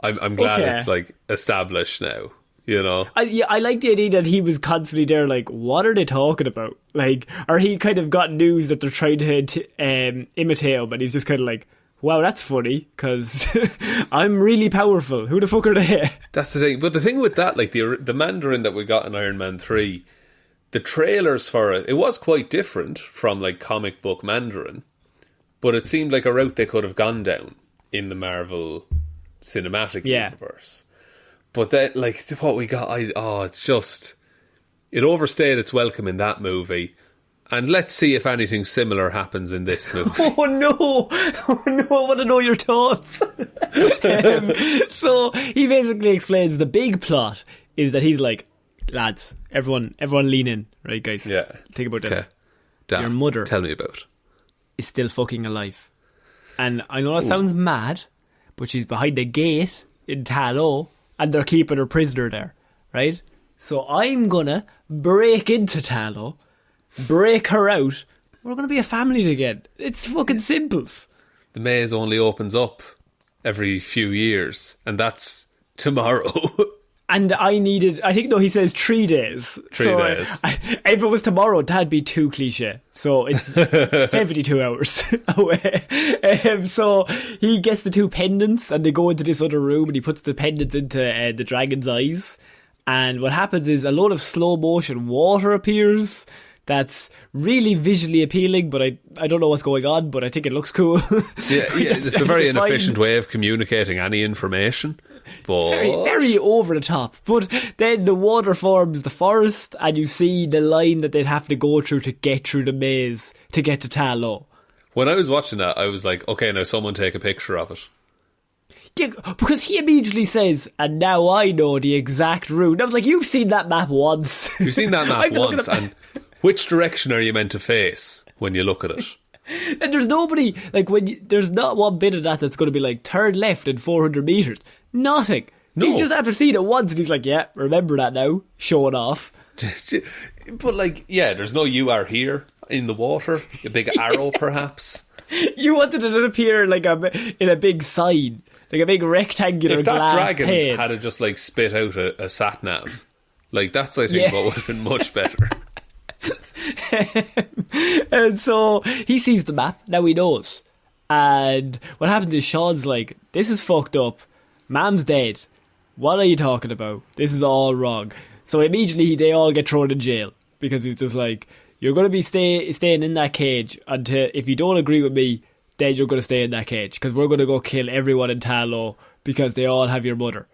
glad it's like established now, you know. I like the idea that he was constantly there like, what are they talking about? Like, or he kind of got news that they're trying to imitate him, and he's just kind of like, wow, that's funny, because I'm really powerful. Who the fuck are they? That's the thing. But the thing with that, like the Mandarin that we got in Iron Man 3, the trailers for it was quite different from like comic book Mandarin, but it seemed like a route they could have gone down in the Marvel cinematic universe. But that, like, what we got, it's just, it overstayed its welcome in that movie. And let's see if anything similar happens in this movie. Oh no, I want to know your thoughts. So he basically explains the big plot is that he's like, lads, everyone lean in, right, guys? Yeah. Think about this. Okay. Dan, your mother, tell me about, is still fucking alive. And I know that sounds mad, but she's behind the gate in Talo, and they're keeping her prisoner there, right? So I'm gonna break into Talo, break her out. We're gonna be a family again. It's fucking simples. The maze only opens up every few years, and that's tomorrow. And I think though he says 3 days. 3 days. If it was tomorrow, that'd be too cliche. So it's 72 hours away. So he gets the 2 pendants and they go into this other room and he puts the pendants into the dragon's eyes. And what happens is a load of slow motion water appears. That's really visually appealing, but I don't know what's going on, but I think it looks cool. Yeah, it's a very inefficient way of communicating any information. But very, very over the top. But then the water forms the forest, and you see the line that they'd have to go through to get through the maze to get to Talo. When I was watching that, I was like, okay, now someone take a picture of it. Yeah, because he immediately says, and now I know the exact route. And I was like, you've seen that map once. You've seen that map once, and which direction are you meant to face when you look at it? And there's nobody, like, there's not one bit of that that's going to be like, turn left in 400 metres. Nothing. No. He's just after seeing it once and he's like, yeah, remember that now. Show it off. But like, yeah, there's no "you are here" in the water. A big arrow, perhaps. You wanted it to appear like in a big sign, like a big rectangular glass pane. If that dragon had just like spit out a sat nav, like that's I think what would have been much better. And so he sees the map. Now he knows. And what happens is Shaun's like, this is fucked up. Mam's dead. What are you talking about? This is all wrong. So immediately they all get thrown in jail because he's just like, you're going to be staying in that cage until, if you don't agree with me, then you're going to stay in that cage because we're going to go kill everyone in Talo because they all have your mother.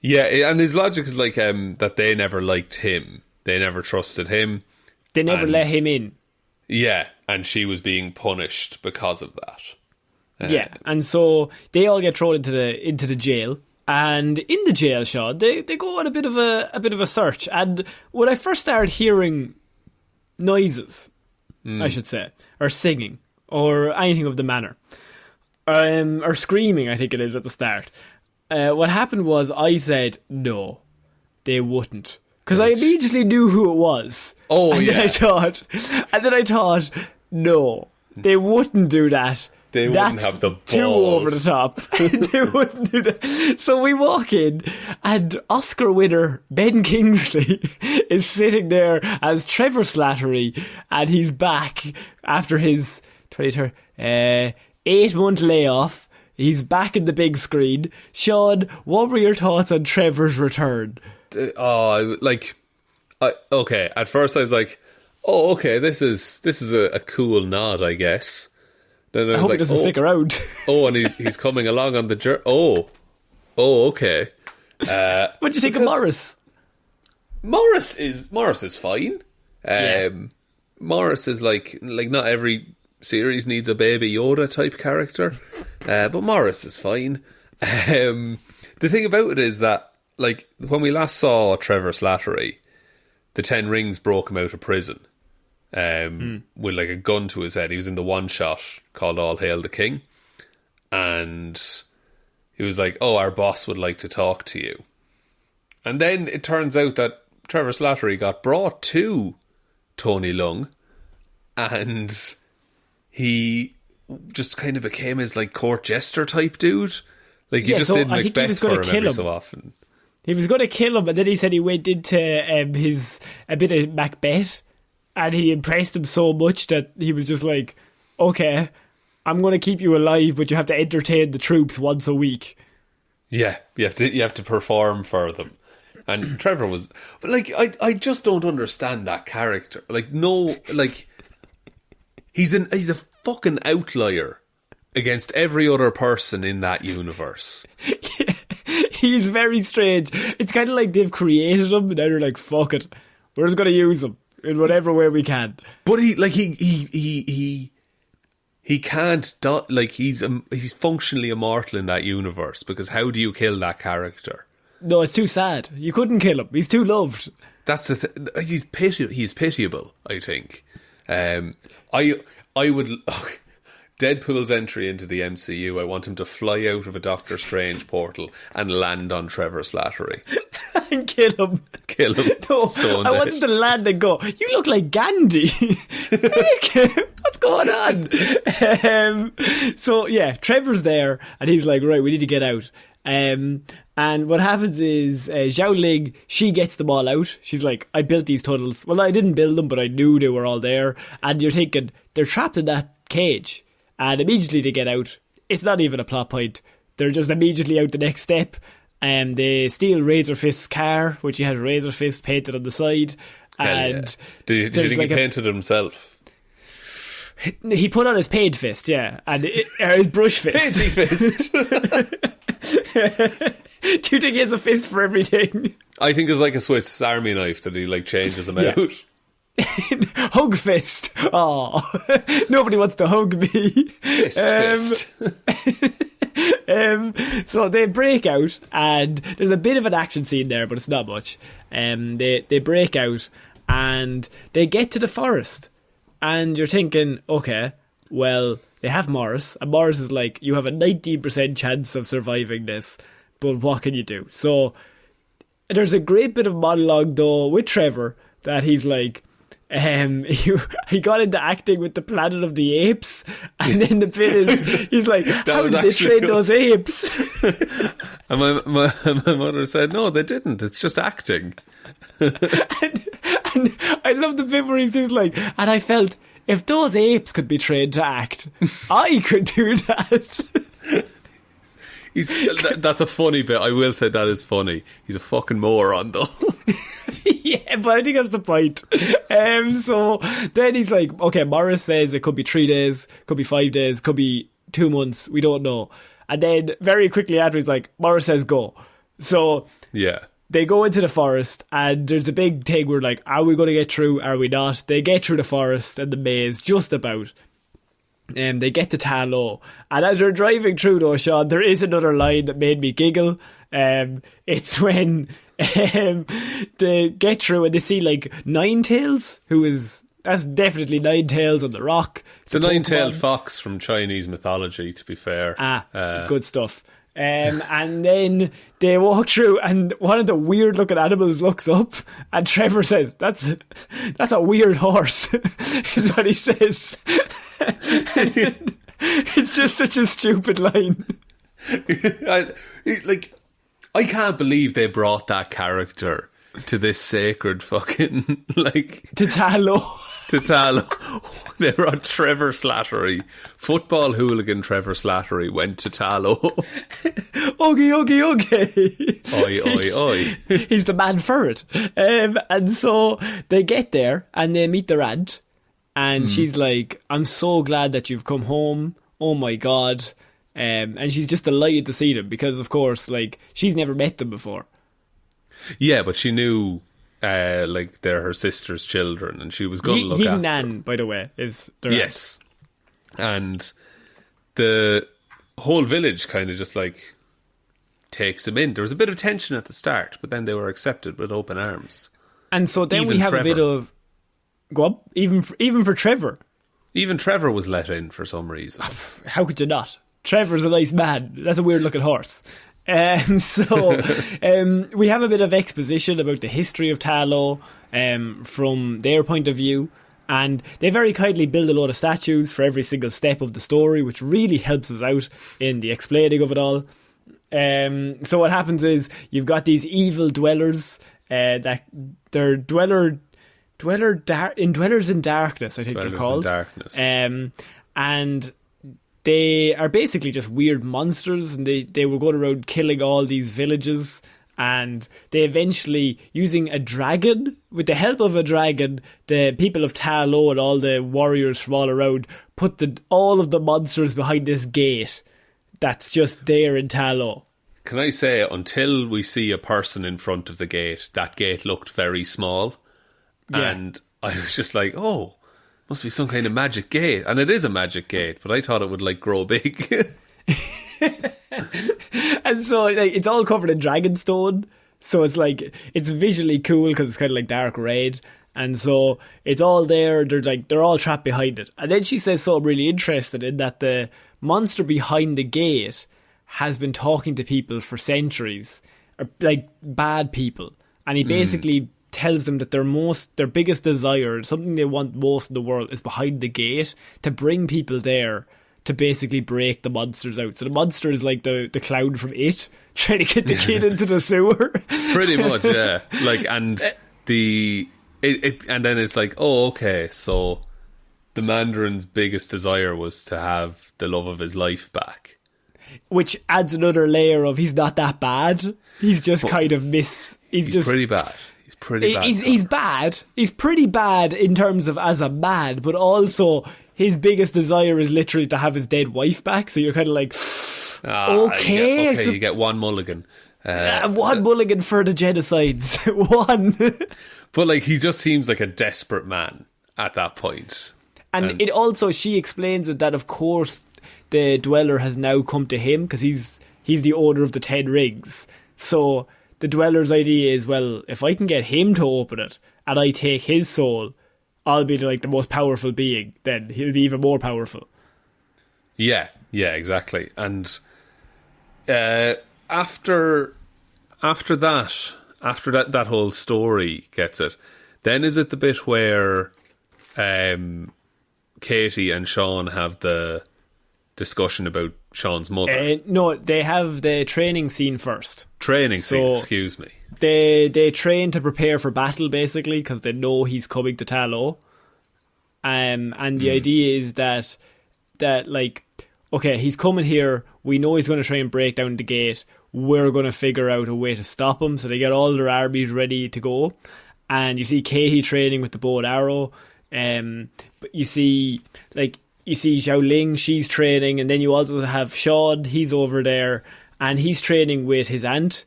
Yeah, and his logic is like that they never liked him. They never trusted him. They never let him in. Yeah, and she was being punished because of that. Yeah, and so they all get thrown into the jail, and in the jail, Shaun, they go on a bit of a search. And when I first started hearing noises, I should say, or singing, or anything of the manner, or screaming, I think it is at the start. What happened was I said, no, they wouldn't. Because I immediately knew who it was. Oh, and yeah. Then I thought, no, they wouldn't do that. They wouldn't have the balls. Too over the top. They wouldn't do that. So we walk in, and Oscar winner Ben Kingsley is sitting there as Trevor Slattery, and he's back after his 8-month layoff. He's back in the big screen. Shaun, what were your thoughts on Trevor's return? Okay. At first I was like, oh, okay, this is a cool nod, I guess. Then I was hope like, he doesn't stick around. And he's coming along on the journey. Oh, okay. What do you think of Morris? Morris is fine. Morris is like not every series needs a Baby Yoda type character, but Morris is fine. The thing about it is that, like, when we last saw Trevor Slattery, the 10 Rings broke him out of prison. With like a gun to his head. He was in the one shot called All Hail the King, and he was like, oh, our boss would like to talk to you. And then it turns out that Trevor Slattery got brought to Tony Lung, and he just kind of became his like court jester type dude. Like, he just did Macbeth for him every so often. He was going to kill him, and then he said he went into a bit of Macbeth. And he impressed him so much that he was just like, okay, I'm going to keep you alive, but you have to entertain the troops once a week. Yeah, you have to perform for them. And Trevor was... But, like, I just don't understand that character. Like, no... Like, he's a fucking outlier against every other person in that universe. Yeah, he's very strange. It's kind of like they've created him, and now they're like, fuck it, we're just going to use him in whatever way we can. But he can't like he's functionally immortal in that universe, because how do you kill that character? No, it's too sad. You couldn't kill him. He's too loved. That's the he's pitiable, I think. I would Deadpool's entry into the MCU, I want him to fly out of a Doctor Strange portal and land on Trevor Slattery. And kill him. No, I want him to land and go, you look like Gandhi. What's going on? So, yeah, Trevor's there, and he's like, right, we need to get out. And what happens is Zhao Ling, she gets them all out. She's like, I built these tunnels. Well, I didn't build them, but I knew they were all there. And you're thinking, they're trapped in that cage. And immediately they get out. It's not even a plot point. They're just immediately out the next step. They steal Razor Fist's car, which he has Razor Fist painted on the side. And yeah. Did you think he painted it himself? He put on his paint fist, yeah. And his brush fist. Painty fist. Do you think he has a fist for everything? I think it's like a Swiss Army knife that he like changes them out. Hug fist. Oh, nobody wants to hug me. Fist. So they break out, and there's a bit of an action scene there, but it's not much. They break out, and they get to the forest, and you're thinking, okay, well, they have Morris, and Morris is like, you have a 19% chance of surviving this, but what can you do? So there's a great bit of monologue though with Trevor that he's like, he got into acting with the Planet of the Apes, and then the bit is he's like, how did they train those apes? And my mother said, no, they didn't, it's just acting. and I love the bit where he's just like, and I felt, if those apes could be trained to act, I could do that. That's a funny bit. I will say that is funny. He's a fucking moron though. Yeah, but I think that's the point. So then he's like, okay, Morris says it could be 3 days, could be 5 days, could be 2 months, we don't know. And then very quickly after, he's like, Morris says go. So yeah, they go into the forest, and there's a big thing where like, are we going to get through, are we not? They get through the forest and the maze just about. They get to Ta Lo, and as they're driving through though, Shaun, there is another line that made me giggle. It's when they get through and they see like Ninetails, who is That's definitely Nine Tails on the Rock. It's a nine-tailed fox from Chinese mythology, to be fair. Good stuff. And then they walk through, and one of the weird looking animals looks up, and Trevor says, that's a weird horse, is what he says. It's just such a stupid line. I can't believe they brought that character to this sacred fucking, to Tallow. To Tallow. They brought Trevor Slattery. Football hooligan Trevor Slattery went to Tallow. Oogie. Oi. He's the man for it. And so they get there and they meet their aunt. And she's like, I'm so glad that you've come home. Oh my God. And she's just delighted to see them because, of course, she's never met them before. Yeah, but she knew, they're her sister's children, and she was going to look after them. Nan, by the way, is their yes. And the whole village kind of just, takes them in. There was a bit of tension at the start, but then they were accepted with open arms. And so then even we have Trevor. a bit of... Go up, even for Trevor. Even Trevor was let in for some reason. How could you not? Trevor's a nice man. That's a weird looking horse. We have a bit of exposition about the history of Tallow from their point of view, and they very kindly build a lot of statues for every single step of the story, which really helps us out in the explaining of it all. So what happens is you've got these evil dwellers that they're Dwellers in Darkness, I think they're called. Dwellers in Darkness. And they are basically just weird monsters, and they will go around killing all these villages, and they eventually, using a dragon, with the help of a dragon, the people of Tallow and all the warriors from all around put all of the monsters behind this gate that's just there in Tallow. Can I say, until we see a person in front of the gate, that gate looked very small. Yeah. And I was just like, oh, must be some kind of magic gate. And it is a magic gate, but I thought it would grow big. And so it's all covered in dragonstone. So it's visually cool because it's kind of dark red. And so it's all there. They're all trapped behind it. And then she says something really interesting in that the monster behind the gate has been talking to people for centuries, or bad people. And he basically tells them that their biggest desire, something they want most in the world, is behind the gate, to bring people there to basically break the monsters out. So the monster is like the clown from It, trying to get the kid into the sewer. Pretty much, yeah. And then it's oh, okay, so the Mandarin's biggest desire was to have the love of his life back. Which adds another layer of he's not that bad. He's just kind of He's just pretty bad. He's bad. He's pretty bad in terms of as a man, but also his biggest desire is literally to have his dead wife back. So you're kind of okay. You get one mulligan. Mulligan for the genocides. One. But he just seems like a desperate man at that point. And it also, she explains it that of course the Dweller has now come to him because he's the owner of the 10 rings. So the Dweller's idea is, well, if I can get him to open it and I take his soul, I'll be the most powerful being. Then he'll be even more powerful. Yeah, exactly. And after that whole story gets it, then is it the bit where Katie and Shaun have the discussion about Shaun's mother? No, they have the training scene first. Excuse me. They train to prepare for battle, basically, because they know he's coming to Tallow. And the idea is that okay, he's coming here, we know he's going to try and break down the gate, we're going to figure out a way to stop him. So they get all their armies ready to go. And you see Katie training with the bow and arrow. But you see Zhao Ling, she's training, and then you also have Shaun, he's over there, and he's training with his aunt.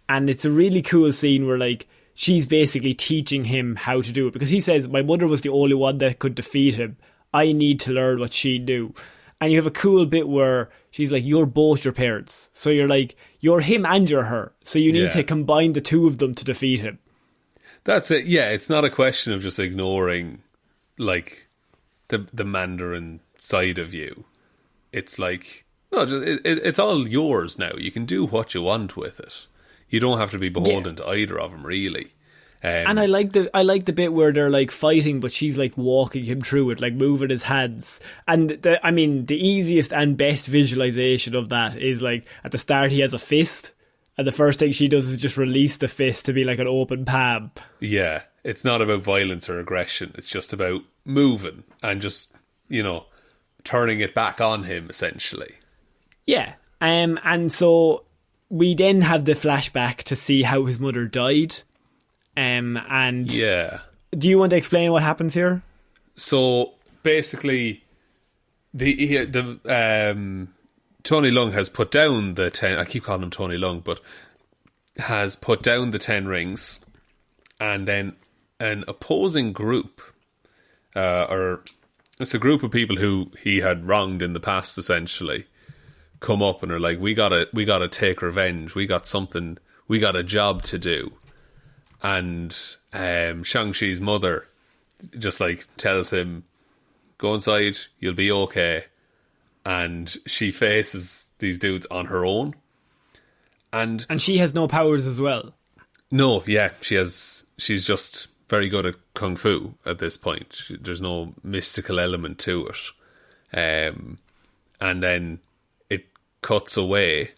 And it's a really cool scene where she's basically teaching him how to do it, because he says, my mother was the only one that could defeat him. I need to learn what she knew. And you have a cool bit where she's like, you're both your parents. So you're him and you're her. So you need to combine the two of them to defeat him. That's it. Yeah, it's not a question of just ignoring like the Mandarin side of you. It's like, no, it's all yours now. You can do what you want with it. You don't have to be beholden to either of them, really. And I like the bit where they're like fighting, but she's like walking him through it, like moving his hands. And the easiest and best visualization of that is like at the start he has a fist, and the first thing she does is just release the fist to be like an open palm. Yeah, it's not about violence or aggression. It's just about moving and just, turning it back on him, essentially. Yeah. And so we then have the flashback to see how his mother died. And yeah. Do you want to explain what happens here? So basically, the Tony Leung has put down the 10. I keep calling him Tony Leung, but has put down the 10 rings, and then an opposing group, or it's a group of people who he had wronged in the past, essentially, come up and are like, we gotta take revenge. We got a job to do. And Shang-Chi's mother just like tells him, go inside, you'll be okay. And she faces these dudes on her own. And she has no powers as well. No, yeah, she's just very good at kung fu at this point. There's no mystical element to it. And then it cuts away,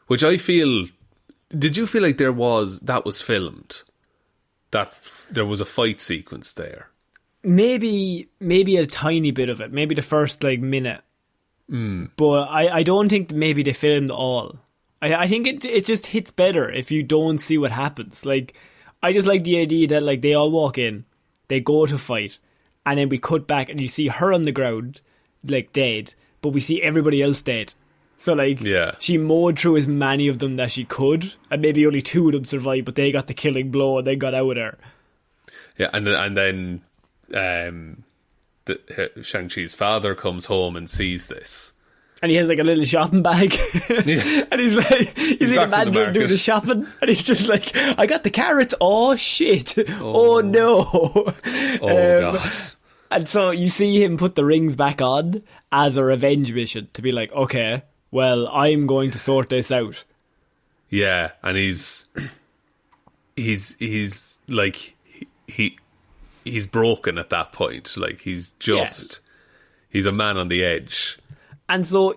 which I feel... Did you feel like that was filmed? That there was a fight sequence there? Maybe a tiny bit of it. Maybe the first minute. But I don't think maybe they filmed all. I think it just hits better if you don't see what happens. Like, I just like the idea that like they all walk in, they go to fight, and then we cut back and you see her on the ground, like dead, but we see everybody else dead. So like, she mowed through as many of them that she could, and maybe only 2 of them survived, but they got the killing blow and they got out of there. Yeah, and then Shang-Chi's father comes home and sees this. And he has like a little shopping bag. And he's like a man doing the shopping. And he's just like, I got the carrots. Oh shit. Oh no. God. And so you see him put the rings back on as a revenge mission to be like, okay, well, I'm going to sort this out. Yeah, and he's like he's broken at that point. Like he's a man on the edge. And so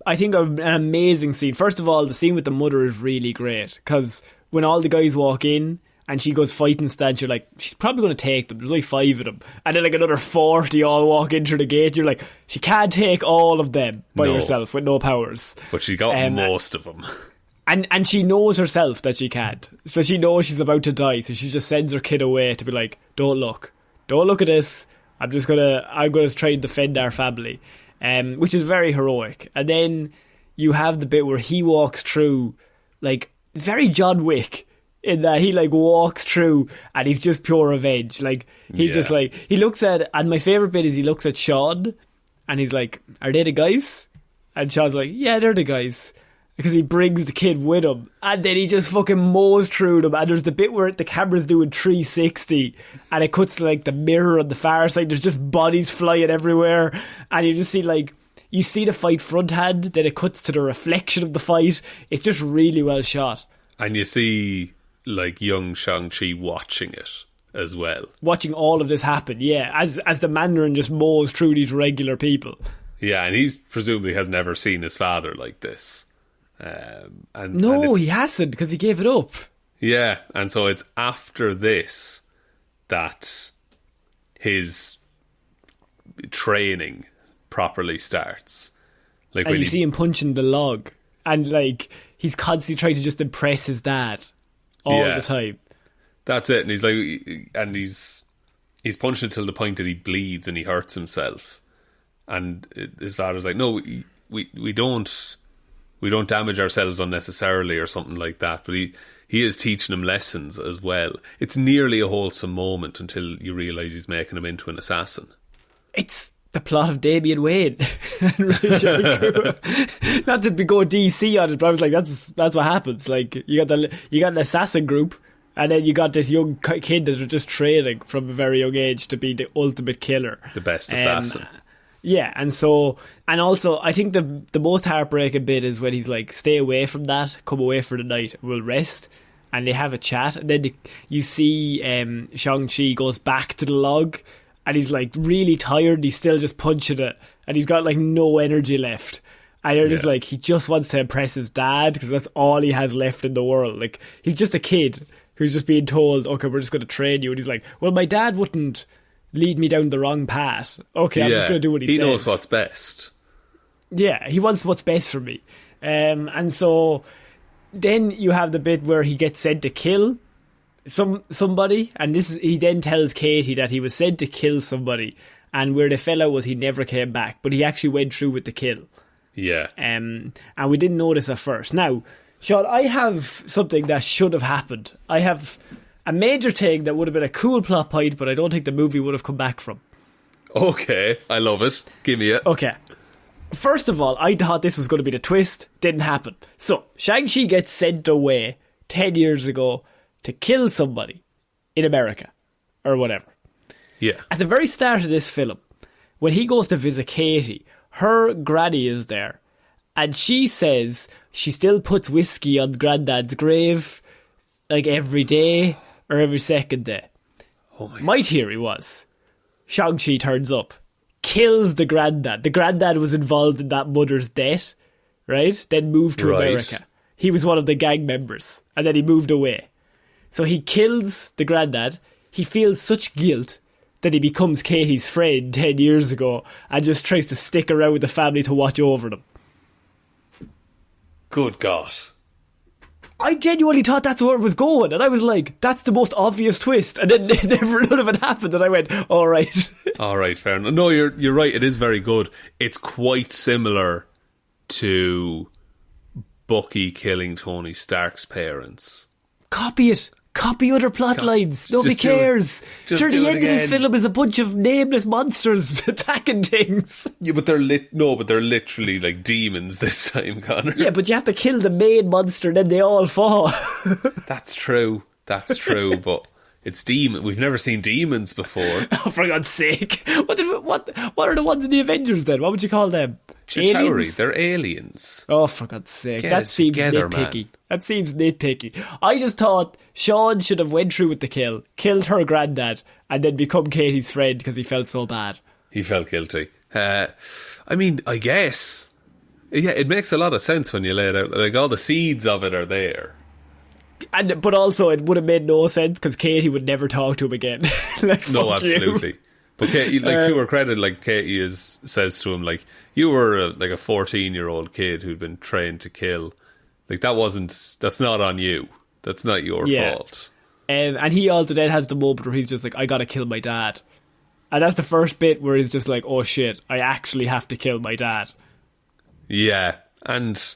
I think an amazing scene. First of all, the scene with the mother is really great because when all the guys walk in and she goes fighting instead, you're like, she's probably going to take them. There's only 5 of them. And then like another 40 all walk in through the gate. You're like, she can't take all of them by herself with no powers. But she got most of them. And she knows herself that she can't. So she knows she's about to die. So she just sends her kid away to be like, don't look at this. I'm going to try and defend our family. Which is very heroic. And then you have the bit where he walks through, like, very John Wick, in that he, like, walks through and he's just pure revenge. Like, he's just like, he looks at, and my favourite bit is he looks at Shaun and he's like, are they the guys? And Shaun's like, yeah, they're the guys. Because he brings the kid with him. And then he just fucking mows through them. And there's the bit where the camera's doing 360. And it cuts to like the mirror on the far side. There's just bodies flying everywhere. And you just see you see the fight front hand. Then it cuts to the reflection of the fight. It's just really well shot. And you see like young Shang-Chi watching it as well. Watching all of this happen, yeah. As the Mandarin just mows through these regular people. Yeah, and he's presumably has never seen his father like this. He hasn't, because he gave it up. Yeah, and so it's after this that his training properly starts. Like, and you see him punching the log, and like he's constantly trying to just impress his dad all the time. That's it, and he's like, and he's punching till the point that he bleeds and he hurts himself, and his father's like, no, we don't damage ourselves unnecessarily or something like that. But he is teaching him lessons as well. It's nearly a wholesome moment until you realise he's making him into an assassin. It's the plot of Damian Wayne. Not to go DC on it, but I was like, that's what happens. Like, you got an assassin group, And then you got this young kid that are just training from a very young age to be the ultimate killer. The best assassin. Yeah, and also, I think the most heartbreaking bit is when he's like, stay away from that, come away for the night, we'll rest. And they have a chat, and then you see Shang-Chi goes back to the log, and he's like really tired, he's still just punching it, and he's got like no energy left. And you're just like, he just wants to impress his dad, because that's all he has left in the world. Like, he's just a kid who's just being told, okay, we're just going to train you. And he's like, well, my dad wouldn't lead me down the wrong path. Okay, I'm just going to do what he says. He knows what's best. Yeah, he wants what's best for me. And so then you have the bit where he gets sent to kill somebody, and he then tells Katie that he was sent to kill somebody, and where the fella was, he never came back, but he actually went through with the kill. Yeah. And we didn't notice at first. Now, Shaun, I have something that should have happened. I have a major thing that would have been a cool plot point, but I don't think the movie would have come back from. Okay, I love it. Give me it. Okay. First of all, I thought this was going to be the twist. Didn't happen. So, Shang-Chi gets sent away 10 years ago to kill somebody in America. Or whatever. Yeah. At the very start of this film, when he goes to visit Katie, her granny is there. And she says she still puts whiskey on Granddad's grave, like every day or every second day. Oh my God. My theory was, Shang-Chi turns up, kills the granddad. The granddad was involved in that mother's death, right? Then moved to America. He was one of the gang members, and then he moved away. So he kills the granddad. He feels such guilt that he becomes Katie's friend 10 years ago and just tries to stick around with the family to watch over them. Good God. I genuinely thought that's where it was going, and I was like, that's the most obvious twist, and then none of it happened, and I went, all right. All right, fair enough. No, you're right, it is very good. It's quite similar to Bucky killing Tony Stark's parents. Copy it. Copy other plot lines. Nobody cares. Sure, the end of this film is a bunch of nameless monsters attacking things. Yeah, but they're literally like demons this time, Connor. Yeah, but you have to kill the main monster, then they all fall. That's true, but it's demon. We've never seen demons before. Oh, for God's sake! What are the ones in the Avengers then? What would you call them? Chitauri, they're aliens. Oh, for God's sake! That seems nitpicky. Man. That seems nitpicky. I just thought Shaun should have went through with the kill, killed her granddad, and then become Katie's friend because he felt so bad. He felt guilty. I mean, I guess. Yeah, it makes a lot of sense when you lay it out. Like, all the seeds of it are there. But also, it would have made no sense because Katie would never talk to him again. Like, no, absolutely. You. But Katie, like, to her credit, like, Katie says to him, like, you were a 14-year-old kid who'd been trained to kill. Like, that's not on you. That's not your fault. And he also then has the moment where he's just like, I gotta kill my dad. And that's the first bit where he's just like, oh shit, I actually have to kill my dad. Yeah, and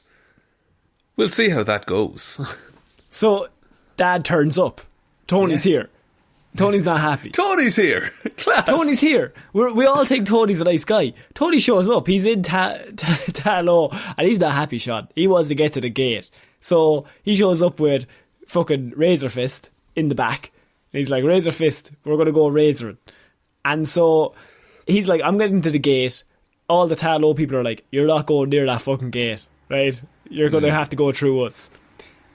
we'll see how that goes. So, Dad turns up. Tony's here. Tony's not happy. Tony's here. Class. Tony's here. We all think Tony's a nice guy. Tony shows up. He's in Talo, and he's not happy, Shaun. He wants to get to the gate. So, he shows up with fucking Razor Fist in the back. And he's like, Razor Fist, we're going to go razoring. And so, he's like, I'm getting to the gate. All the Talo people are like, you're not going near that fucking gate, right? You're going to have to go through us.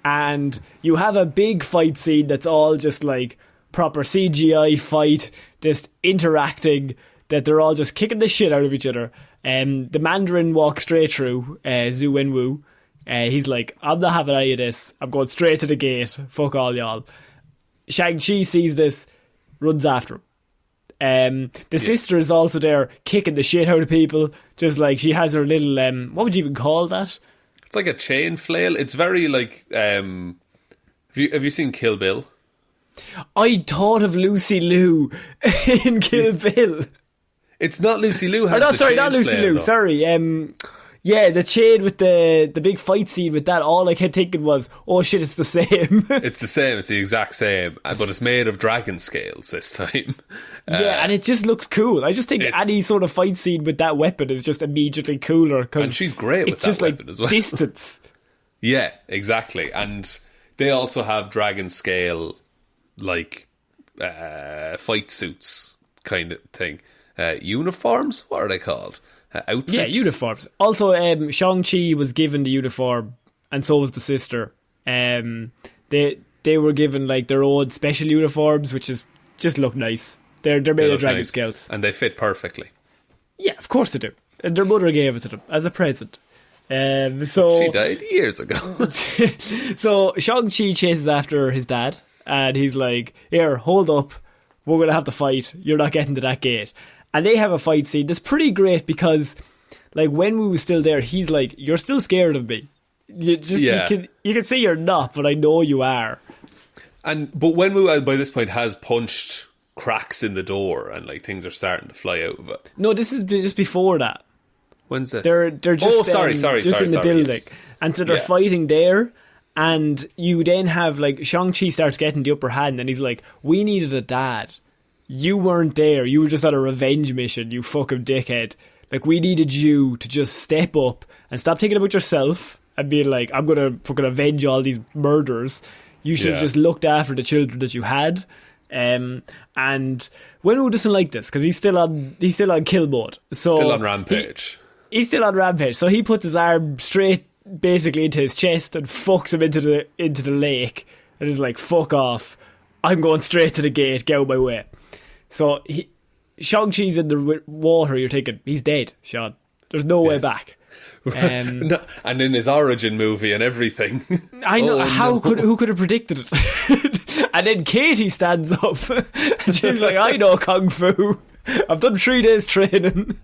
And you have a big fight scene that's all just like proper CGI fight, just interacting, that they're all just kicking the shit out of each other. The Mandarin walks straight through, Zhu Wenwu. He's like, I'm not having any of this. I'm going straight to the gate. Fuck all y'all. Shang-Chi sees this, runs after him. The sister is also there kicking the shit out of people. Just like she has her little, what would you even call that? It's like a chain flail. It's very like, have you seen Kill Bill? I thought of Lucy Liu in Kill Bill. It's not Lucy Liu. Not Lucy Liu. Sorry. Yeah, the chain with the big fight scene with that. All I kept thinking was, oh shit, it's the same. It's the same. It's the exact same, but it's made of dragon scales this time. Yeah, and it just looks cool. I just think any sort of fight scene with that weapon is just immediately cooler. And she's great with that weapon as well. Distance. Yeah, exactly. And they also have dragon scale like fight suits kind of thing. Uniforms? What are they called? Outfits? Yeah, uniforms. Also, Shang-Chi was given the uniform, and so was the sister. They were given like their own special uniforms, which is just look nice. They're made of dragon scales, and they fit perfectly. Yeah, of course they do. And their mother gave it to them as a present. So she died years ago. So Shang-Chi chases after his dad, and he's like, "Here, hold up. We're going to have to fight. You're not getting to that gate." And they have a fight scene that's pretty great because, like, when we were still there, he's like, "You're still scared of me. You can say you're not, but I know you are." But Wenwu by this point has punched cracks in the door, and like things are starting to fly out of it. No, this is just before that. When's this? They're just sorry, in the building, yes. And so they're fighting there. And you then have like Shang-Chi starts getting the upper hand, and he's like, "We needed a dad. You weren't there. You were just on a revenge mission, you fucking dickhead. Like, we needed you to just step up and stop thinking about yourself and being like, I'm going to fucking avenge all these murders. You should have just looked after the children that you had." And Wenwu doesn't like this because he's still on kill mode. So still on rampage. He's still on rampage. So he puts his arm straight basically into his chest and fucks him into the lake and is like, "Fuck off. I'm going straight to the gate. Get out of my way." So Shang-Chi's in the water. You're thinking, he's dead, Shaun. There's no way back. And in his origin movie and everything. I know. Who could have predicted it? And then Katie stands up and she's like, "I know Kung Fu. I've done 3 days training."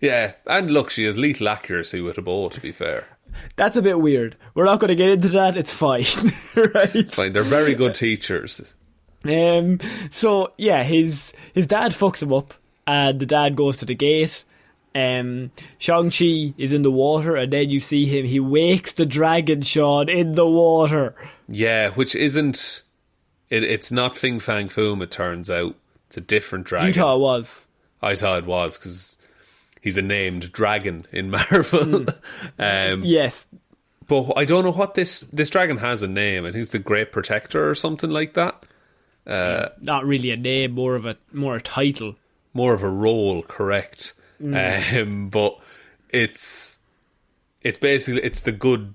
Yeah, and look, she has lethal accuracy with a bow, to be fair. That's a bit weird. We're not going to get into that. It's fine. Right? It's fine. They're very good teachers. So yeah, his dad fucks him up, and the dad goes to the gate. Shang-Chi is in the water, and then you see him. He wakes the dragon, Shaun, in the water. Yeah, which isn't. It's not Fing Fang Foom. It turns out it's a different dragon. You thought it was? I thought it was because he's a named dragon in Marvel. Yes. But I don't know what this dragon has a name. I think it's the Great Protector or something like that. Not really a name, more a title. More of a role, correct. But it's basically the good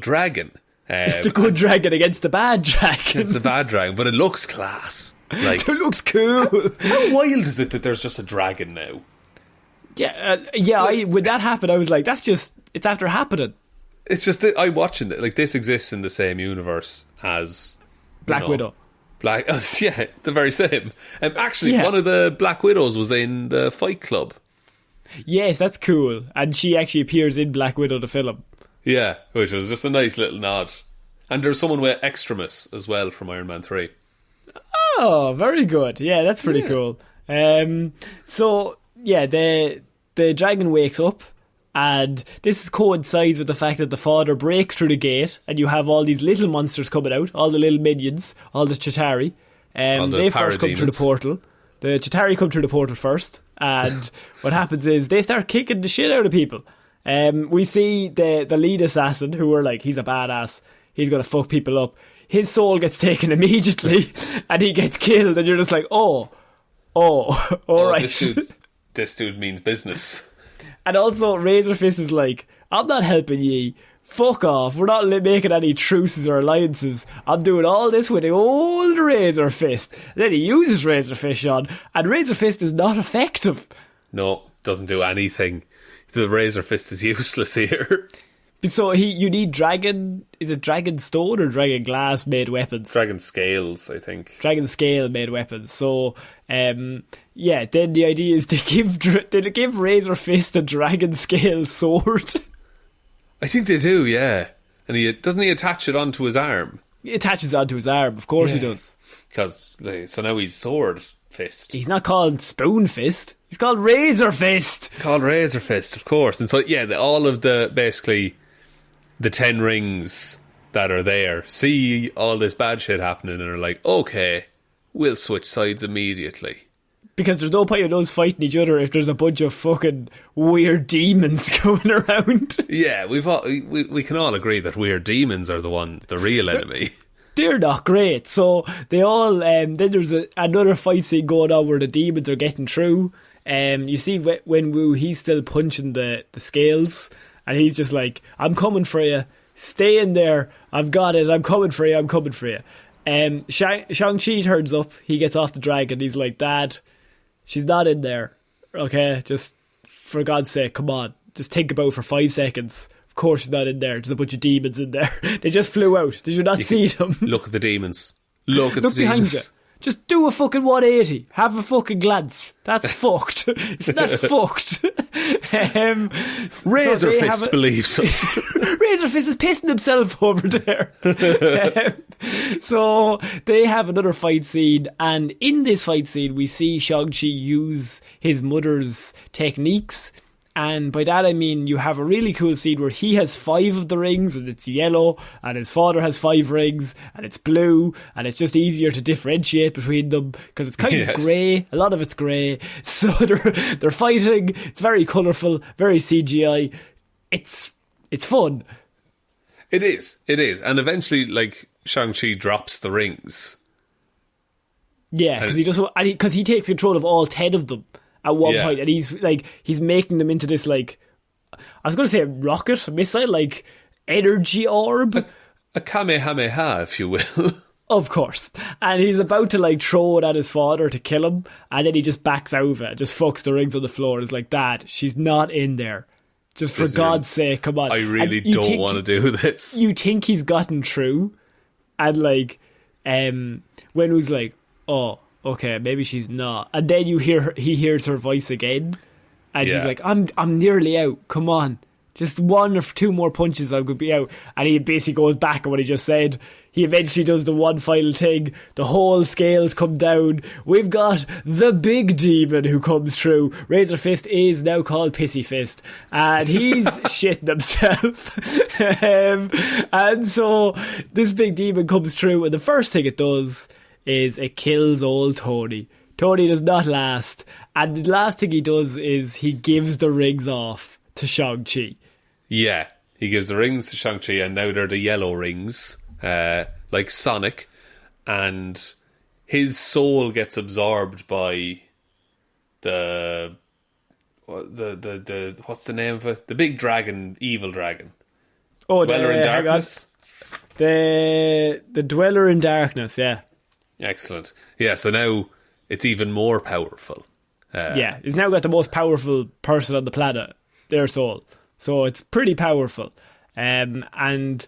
dragon. It's the good dragon against the bad dragon. It's the bad dragon, but it looks class. Like, it looks cool. How wild is it that there's just a dragon now? Yeah, when that happened, I was like, it's after happening. It's just that I'm watching it. Like, this exists in the same universe as Black Widow. The very same. Actually, one of the Black Widows was in the Fight Club. Yes, that's cool. And she actually appears in Black Widow, the film. Yeah, which was just a nice little nod. And there's someone with Extremis as well from Iron Man 3. Oh, very good. Yeah, that's pretty cool. So, yeah, the dragon wakes up, and this coincides with the fact that the father breaks through the gate, and you have all these little monsters coming out, all the little minions, all the Chitauri. They first come through the portal. The Chitauri come through the portal first, and what happens is they start kicking the shit out of people. We see the lead assassin, who are like, he's a badass, he's going to fuck people up. His soul gets taken immediately, and he gets killed, and you're just like, all right. This dude means business. And also, Razor Fist is like, "I'm not helping ye. Fuck off. We're not making any truces or alliances. I'm doing all this with the old Razor Fist." And then he uses Razor Fist, Shaun, and Razor Fist is not effective. No, doesn't do anything. The Razor Fist is useless here. So you need dragon... Is it dragon stone or dragon glass made weapons? Dragon scales, I think. Dragon scale made weapons. So, then the idea is to give Razor Fist a dragon scale sword. I think they do, yeah. And doesn't he attach it onto his arm? He attaches it onto his arm, of course he does. So now he's Sword Fist. He's not called Spoon Fist. He's called Razor Fist. It's called Razor Fist, of course. And so, all of basically the 10 rings that are there see all this bad shit happening and are like, okay, we'll switch sides immediately. Because there's no point in us fighting each other if there's a bunch of fucking weird demons going around. Yeah, we can all agree that weird demons are the real enemy. they're not great. So they all, then there's another fight scene going on where the demons are getting through. You see when Wu, he's still punching the scales, and he's just like, I'm coming for you. Stay in there. I've got it. I'm coming for you. I'm coming for you. Shang-Chi turns up. He gets off the dragon. He's like, Dad, she's not in there. Okay, just for God's sake, come on. Just think about it for 5 seconds. Of course she's not in there. There's a bunch of demons in there. They just flew out. Did you not see them? Look at the demons. Look behind demons. you. Just do a fucking 180. Have a fucking glance. That's fucked. It's not fucked. Razor Fist believes us. Razor Fist is pissing himself over there. So they have another fight scene, and in this fight scene we see Shang-Chi use his mother's techniques. And by that I mean you have a really cool scene where he has 5 of the rings and it's yellow, and his father has 5 rings and it's blue, and it's just easier to differentiate between them because it's kind of grey. A lot of it's grey. So they're fighting. It's very colourful, very CGI. It's fun. It is. And eventually, like, Shang-Chi drops the rings. Yeah, because he takes control of all 10 of them at one point, and he's making them into this, like, I was going to say a rocket, a missile, like energy orb, a kamehameha, if you will. Of course. And he's about to, like, throw it at his father to kill him, and then he just backs out of it, just fucks the rings on the floor. It's like, Dad, she's not in there. Just for God's sake, come on. I really don't want to do this. You think he's gotten through, and, like, when he was like, oh, okay, maybe she's not. And then he hears her voice again, and she's like, I'm nearly out. Come on. Just 1 or 2 more punches, I could be out. And he basically goes back on what he just said. He eventually does the one final thing. The whole scales come down. We've got the big demon who comes through. Razor Fist is now called Pissy Fist, and he's shitting himself. And so this big demon comes through, and the first thing it does is it kills old Tony. Tony does not last, and the last thing he does is he gives the rings off to Shang-Chi. Yeah, he gives the rings to Shang-Chi, and now they're the yellow rings, like Sonic, and his soul gets absorbed by the what's the name of it? The big dragon, evil dragon. Oh, Dweller in Darkness. The Dweller in Darkness, yeah. Excellent. Yeah, so now it's even more powerful. He's now got the most powerful person on the planet, their soul. So it's pretty powerful. And then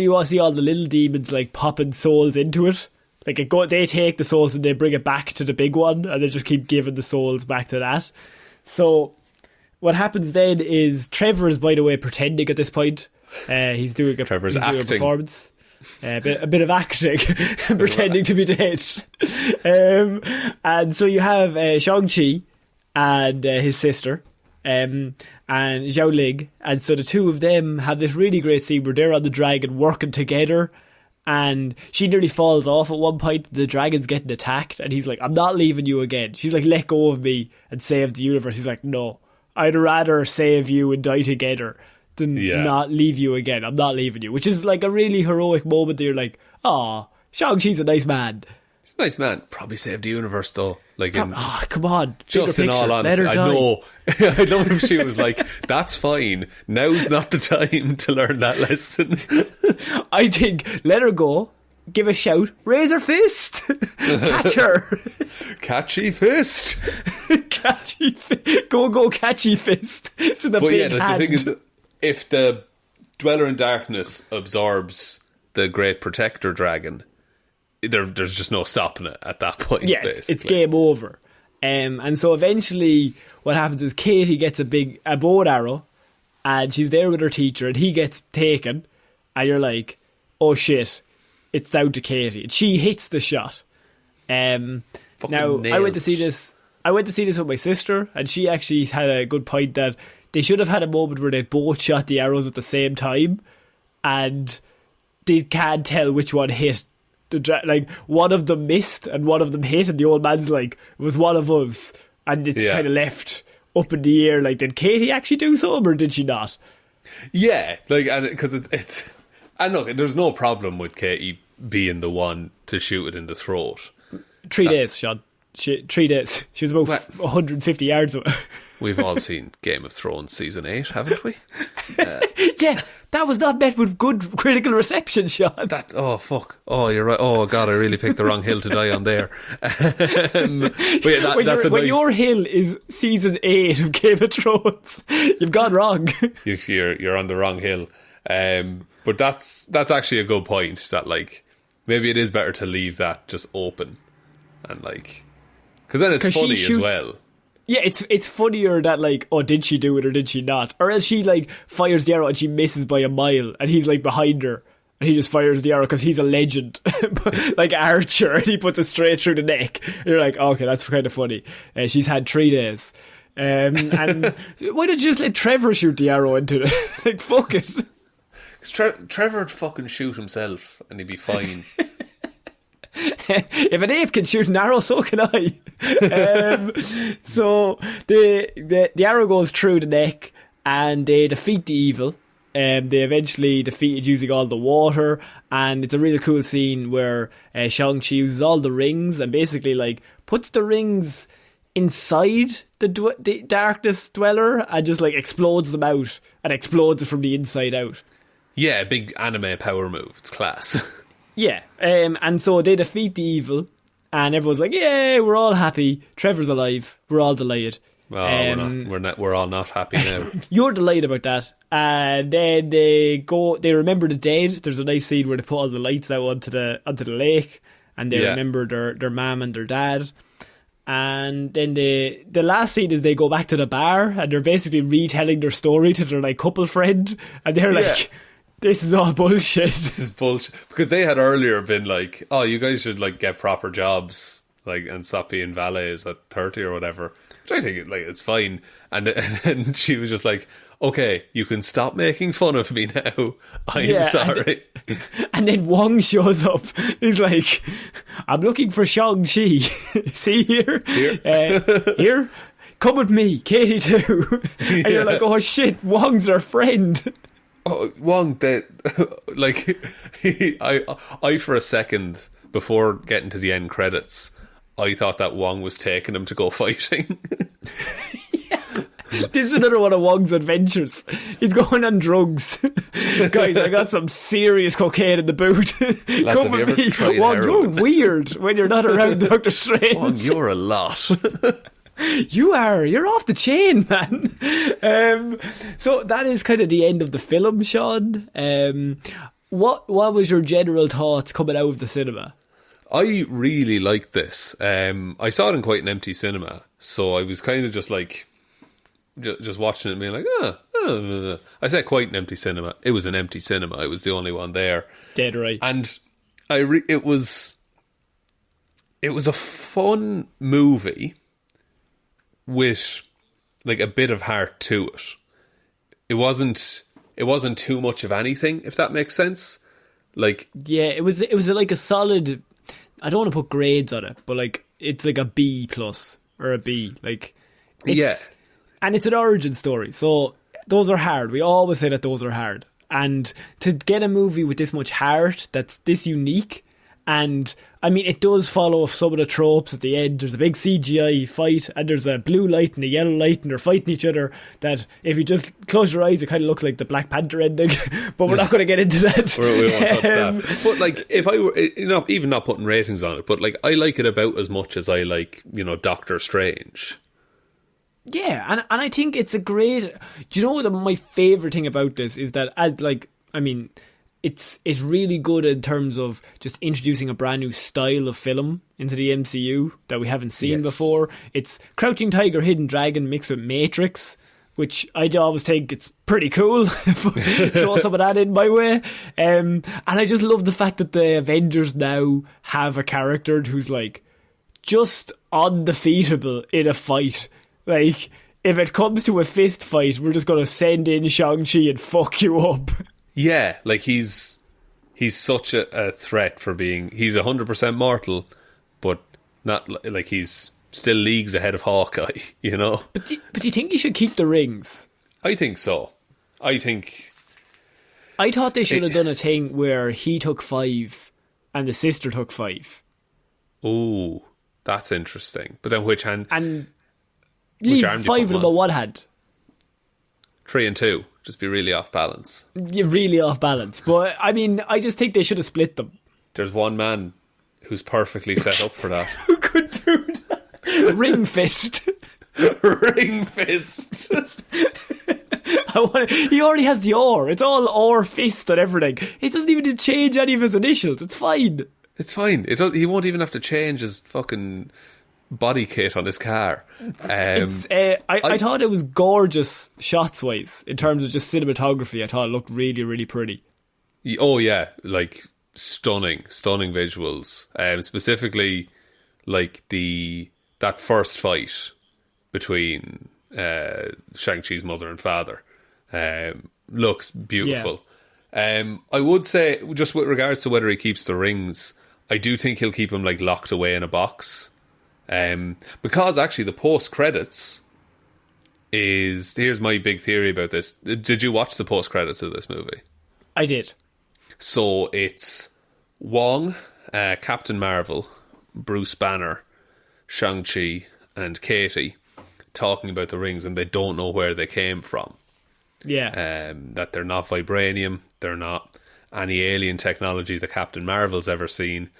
you want to see all the little demons, like, popping souls into it. Like, they take the souls and they bring it back to the big one, and they just keep giving the souls back to that. So what happens then is Trevor is, by the way, pretending at this point. He's doing a performance. A bit of acting, pretending to be dead. And so you have Shang-Chi and his sister, and Zhao Ling, and so the two of them have this really great scene where they're on the dragon working together, and she nearly falls off at one point. The dragon's getting attacked, and he's like, I'm not leaving you again. She's like, let go of me and save the universe. He's like, no, I'd rather save you and die together than not leave you again. I'm not leaving you, which is like a really heroic moment that you're like, oh, Shang-Chi's a nice man. He's a nice man. Probably saved the universe though. Like, come on, just in all honesty, I know if she was like, that's fine, now's not the time to learn that lesson. I think let her go, give a shout, Razor Fist, catch her. Catchy fist. Go catchy fist. To the big hand. The thing is that if the Dweller in Darkness absorbs the Great Protector Dragon, there's just no stopping it at that point. Yeah, it's game over. And so eventually what happens is Katie gets a bow and arrow, and she's there with her teacher, and he gets taken, and you're like, oh shit, it's down to Katie. And she hits the shot. Now, nails. I went to see this with my sister, and she actually had a good point that they should have had a moment where they both shot the arrows at the same time, and they can't tell which one hit. Like, one of them missed and one of them hit, and the old man's like, it was one of us, and it's kind of left up in the air. Like, did Katie actually do something, or did she not? Yeah, like, and because it's And look, there's no problem with Katie being the one to shoot it in the throat. 3 days, Sean. 3 days. She was about 150 yards away. We've all seen Game of Thrones season 8, haven't we? Yeah, that was not met with good critical reception, Sean. Oh, fuck. Oh, you're right. Oh, God, I really picked the wrong hill to die on there. But yeah, when your hill is season 8 of Game of Thrones, you've gone wrong. You're on the wrong hill. But that's actually a good point, that, like, maybe it is better to leave that just open. And, like... Because then it's funny as well. Yeah, it's funnier that, like, oh, did she do it or did she not? Or else she, like, fires the arrow and she misses by a mile and he's, like, behind her and he just fires the arrow because he's a legend. Like Archer, and he puts it straight through the neck. And you're like, okay, that's kind of funny. She's had 3 days. And why did you just let Trevor shoot the arrow into it? Like, fuck it. Because Trevor would fucking shoot himself and he'd be fine. If an ape can shoot an arrow, so can I. So the arrow goes through the neck and they defeat the evil. They eventually defeat it using all the water, and it's a really cool scene where Shang-Chi uses all the rings and basically, like, puts the rings inside the darkness dweller and just, like, explodes them out and explodes it from the inside out. Yeah, big anime power move. It's class. Yeah, and so they defeat the evil, and everyone's like, "Yeah, we're all happy. Trevor's alive. We're all delighted." Well, we're all not happy now. You're delighted about that, and then they remember the dead. There's a nice scene where they put all the lights out onto the lake, and they remember their mum and their dad. And then the last scene is they go back to the bar, and they're basically retelling their story to their, like, couple friend, and they're like, this is all bullshit. This is bullshit. Because they had earlier been like, oh, you guys should, like, get proper jobs, like, and stop being valets at 30 or whatever. Which I think, like, it's fine. And then she was just like, okay, you can stop making fun of me now. I'm sorry. And then Wong shows up. He's like, I'm looking for Shang-Chi. See here? Here? Come with me, Katie too. And you're like, oh shit, Wong's our friend. Oh, Wong, like, I for a second, before getting to the end credits, I thought that Wong was taking him to go fighting. This is another one of Wong's adventures. He's going on drugs. Guys, I got some serious cocaine in the boot. Lads, come with me. Wong, you're weird when you're not around Dr. Strange. Wong, you're a lot. You're off the chain, man. So that is kind of the end of the film, Sean. What was your general thoughts coming out of the cinema? I really liked this. I saw it in quite an empty cinema, so I was kind of just like, just watching it and being like, I said quite an empty cinema. It was an empty cinema. I was the only one there. Dead right. And it was a fun movie with, like, a bit of heart to it. It wasn't too much of anything, if that makes sense. Like, yeah, it was like a solid, I don't want to put grades on it, but, like, it's like a B plus or a B. Like, and it's an origin story, so those are hard. We always say that those are hard. And to get a movie with this much heart, that's this unique, and I mean, it does follow some of the tropes at the end. There's a big CGI fight, and there's a blue light and a yellow light, and they're fighting each other. That if you just close your eyes, it kind of looks like the Black Panther ending. But we're not going to get into that. We won't touch that. But, like, if I were, even not putting ratings on it, but, like, I like it about as much as I like, Doctor Strange. Yeah, and I think it's a great... Do you know what my favourite thing about this is that, it's really good in terms of just introducing a brand new style of film into the MCU that we haven't seen before. It's Crouching Tiger, Hidden Dragon mixed with Matrix, which I always think it's pretty cool. Throw some of that in my way. And I just love the fact that the Avengers now have a character who's, like, just undefeatable in a fight. Like, if it comes to a fist fight, we're just going to send in Shang-Chi and fuck you up. Yeah, like, he's such a threat for being... He's 100% mortal, but not, like, he's still leagues ahead of Hawkeye, But do you think he should keep the rings? I think so. I think I thought they should have done a thing where he took 5 and the sister took 5. Oh, that's interesting. But then which hand? And leave 5 of them on one hand. 3 and 2. Just be really off balance. You're really off balance. But, I mean, I just think they should have split them. There's one man who's perfectly set up for that. Who could do that? Ring fist. Ring fist. He already has the R. It's all R fist and everything. It doesn't even change any of his initials. It's fine. It's fine. He won't even have to change his fucking body kit on his car. I thought it was gorgeous shots wise in terms of just cinematography. I thought it looked really, really pretty. Oh yeah, like stunning visuals. Specifically, like that first fight between Shang-Chi's mother and father looks beautiful. Yeah. I would say, just with regards to whether he keeps the rings, I do think he'll keep them like locked away in a box. Because actually the post-credits here's my big theory about this. Did you watch the post-credits of this movie? I did. So it's Wong, Captain Marvel, Bruce Banner, Shang-Chi and Katie talking about the rings, and they don't know where they came from. Yeah. That they're not vibranium, they're not any alien technology that Captain Marvel's ever seen.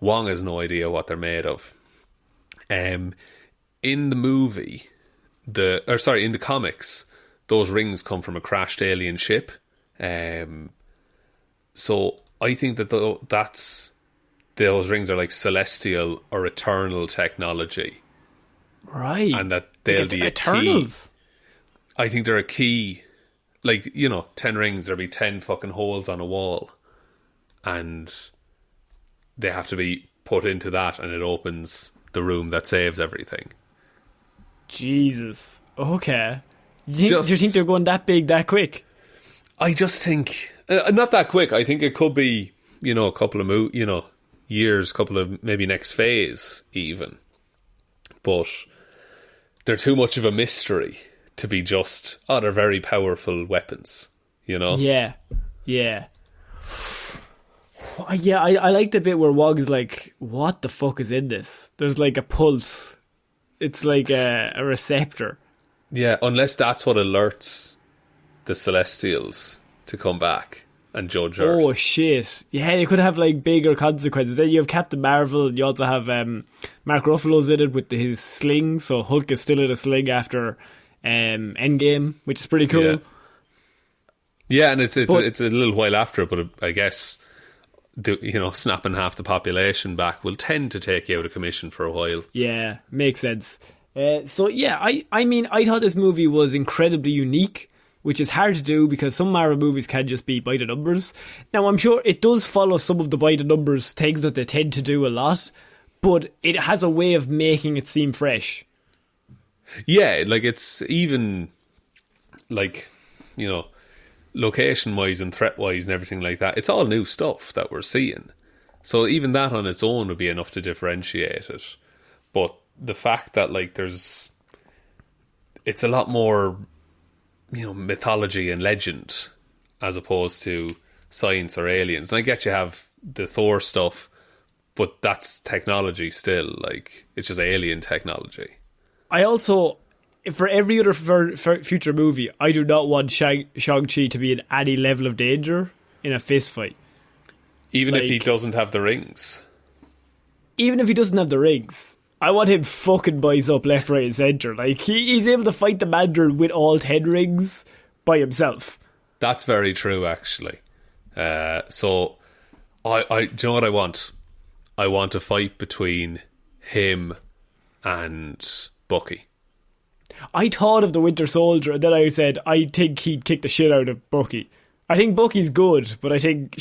Wong has no idea what they're made of. In the movie, in the comics, those rings come from a crashed alien ship. So I think that those rings are like celestial or eternal technology. Right. And that they'll be Eternals. A key. I think they're a key. Like, 10 rings, there'll be 10 fucking holes on a wall. And they have to be put into that, and it opens the room that saves everything. Jesus. Okay. Do you think they're going that big that quick? I just think... not that quick. I think it could be, a couple of years, couple of maybe next phase even. But they're too much of a mystery to be just, they're very powerful weapons, Yeah. Yeah. Yeah, I like the bit where Wog is like, what the fuck is in this? There's like a pulse. It's like a receptor. Yeah, unless that's what alerts the Celestials to come back and judge Earth. Oh shit. Yeah, they could have like bigger consequences. Then you have Captain Marvel, and you also have Mark Ruffalo's in it with his sling, so Hulk is still in a sling after Endgame, which is pretty cool. Yeah, and it's a little while after it, but I guess snapping half the population back will tend to take you out of commission for a while. Yeah, makes sense. So yeah, I mean, I thought this movie was incredibly unique, which is hard to do because some Marvel movies can just be by the numbers. Now, I'm sure it does follow some of the by the numbers things that they tend to do a lot, but it has a way of making it seem fresh. Yeah, like it's even like, location-wise and threat-wise and everything like that, it's all new stuff that we're seeing. So even that on its own would be enough to differentiate it. But the fact that, like, it's a lot more, mythology and legend as opposed to science or aliens. And I get you have the Thor stuff, but that's technology still. Like, it's just alien technology. I also... For every other future movie, I do not want Shang-Chi to be in any level of danger in a fist fight. Even if he doesn't have the rings? Even if he doesn't have the rings. I want him fucking boys up left, right and centre. Like, he's able to fight the Mandarin with all 10 rings by himself. That's very true, actually. So, do you know what I want? I want a fight between him and Bucky. I thought of the Winter Soldier, and then I said, I think he'd kick the shit out of Bucky. I think Bucky's good, but I think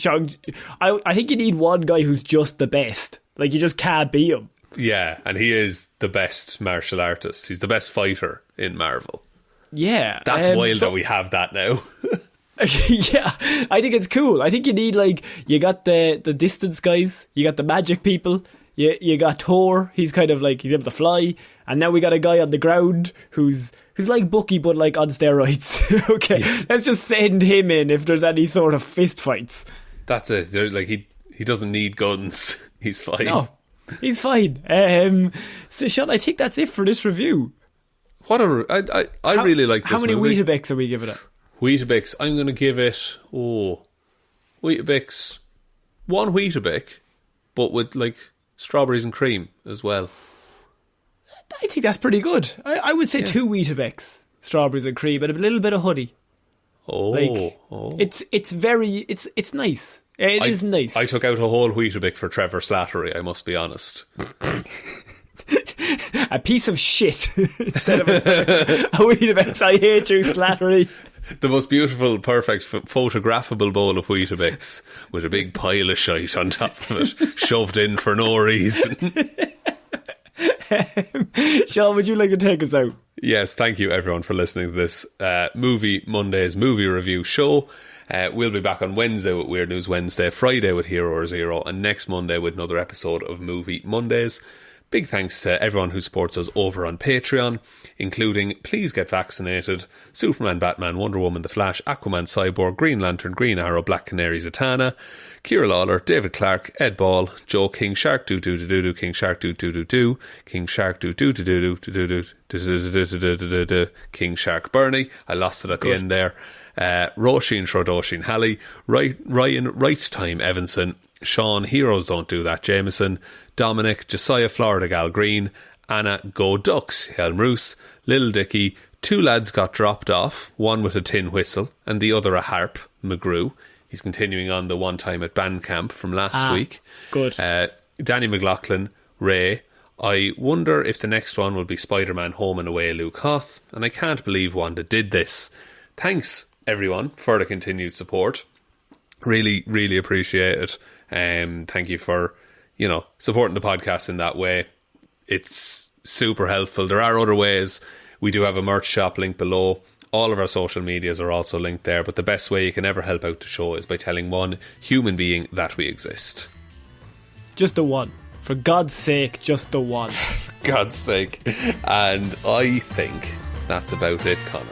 I think you need one guy who's just the best. Like, you just can't beat him. Yeah, and he is the best martial artist. He's the best fighter in Marvel. Yeah. That's wild that we have that now. Yeah, I think it's cool. I think you need, like, you got the distance guys, you got the magic people, You got Thor, he's kind of like, he's able to fly, and now we got a guy on the ground who's like Bucky but like on steroids. Okay, let's just send him in if there's any sort of fist fights. That's it. Like he doesn't need guns. He's fine. No, he's fine. So Shaun, I think that's it for this review. I really like this How many movie. Weetabix are we giving it? Weetabix, I'm going to give it, Weetabix, one Weetabix, but with like strawberries and cream as well. I think that's pretty good. I would say 2 Weetabix, strawberries and cream, and a little bit of honey. It's nice. It is nice. I took out a whole Weetabix for Trevor Slattery, I must be honest. A piece of shit instead of a Weetabix. I hate you, Slattery. The most beautiful, perfect, photographable bowl of Weetabix with a big pile of shite on top of it, shoved in for no reason. Shaun, would you like to take us out? Yes, thank you everyone for listening to this Movie Mondays movie review show. We'll be back on Wednesday with Weird News Wednesday, Friday with Hero or Zero, and next Monday with another episode of Movie Mondays. Big thanks to everyone who supports us over on Patreon, including Please Get Vaccinated, Superman, Batman, Wonder Woman, The Flash, Aquaman, Cyborg, Green Lantern, Green Arrow, Black Canary, Zatanna, Ciara Lawler, David Clarke, Ed Ball, Joe, King Shark, Doo, King Shark, Doo, King Shark, Doo, King Shark, Bernie. I lost it at the end there. Róisín, Schrödóisìn, Hally, Ryan, Right Time, Evanson, Shaun, Heroes Don't Do That, Jamieson, Dominic, Jessiah, Florida Gal Green, Anna, Go Ducks, Hjelmroos, Lil Dicky, 2 lads got dropped off, one with a tin whistle and the other a harp, McGrew. He's continuing on the one time at band camp from last week. Good. Danny McLaughlin, Ray. I wonder if the next one will be Spiderman Home and Away, Luke Hoth, and I can't believe Wanda did this. Thanks everyone for the continued support. Really, really appreciate it. Thank you for, supporting the podcast in that way. It's super helpful. There are other ways. We do have a merch shop linked below. All of our social medias are also linked there, but the best way you can ever help out the show is by telling one human being that we exist. Just the one. For God's sake, just the one. For God's sake. And I think that's about it, Connor.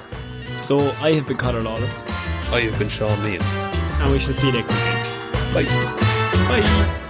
So, I have been Ciara Lawler. I have been Shaun Meehan. And we shall see you next week. Bye. Bye.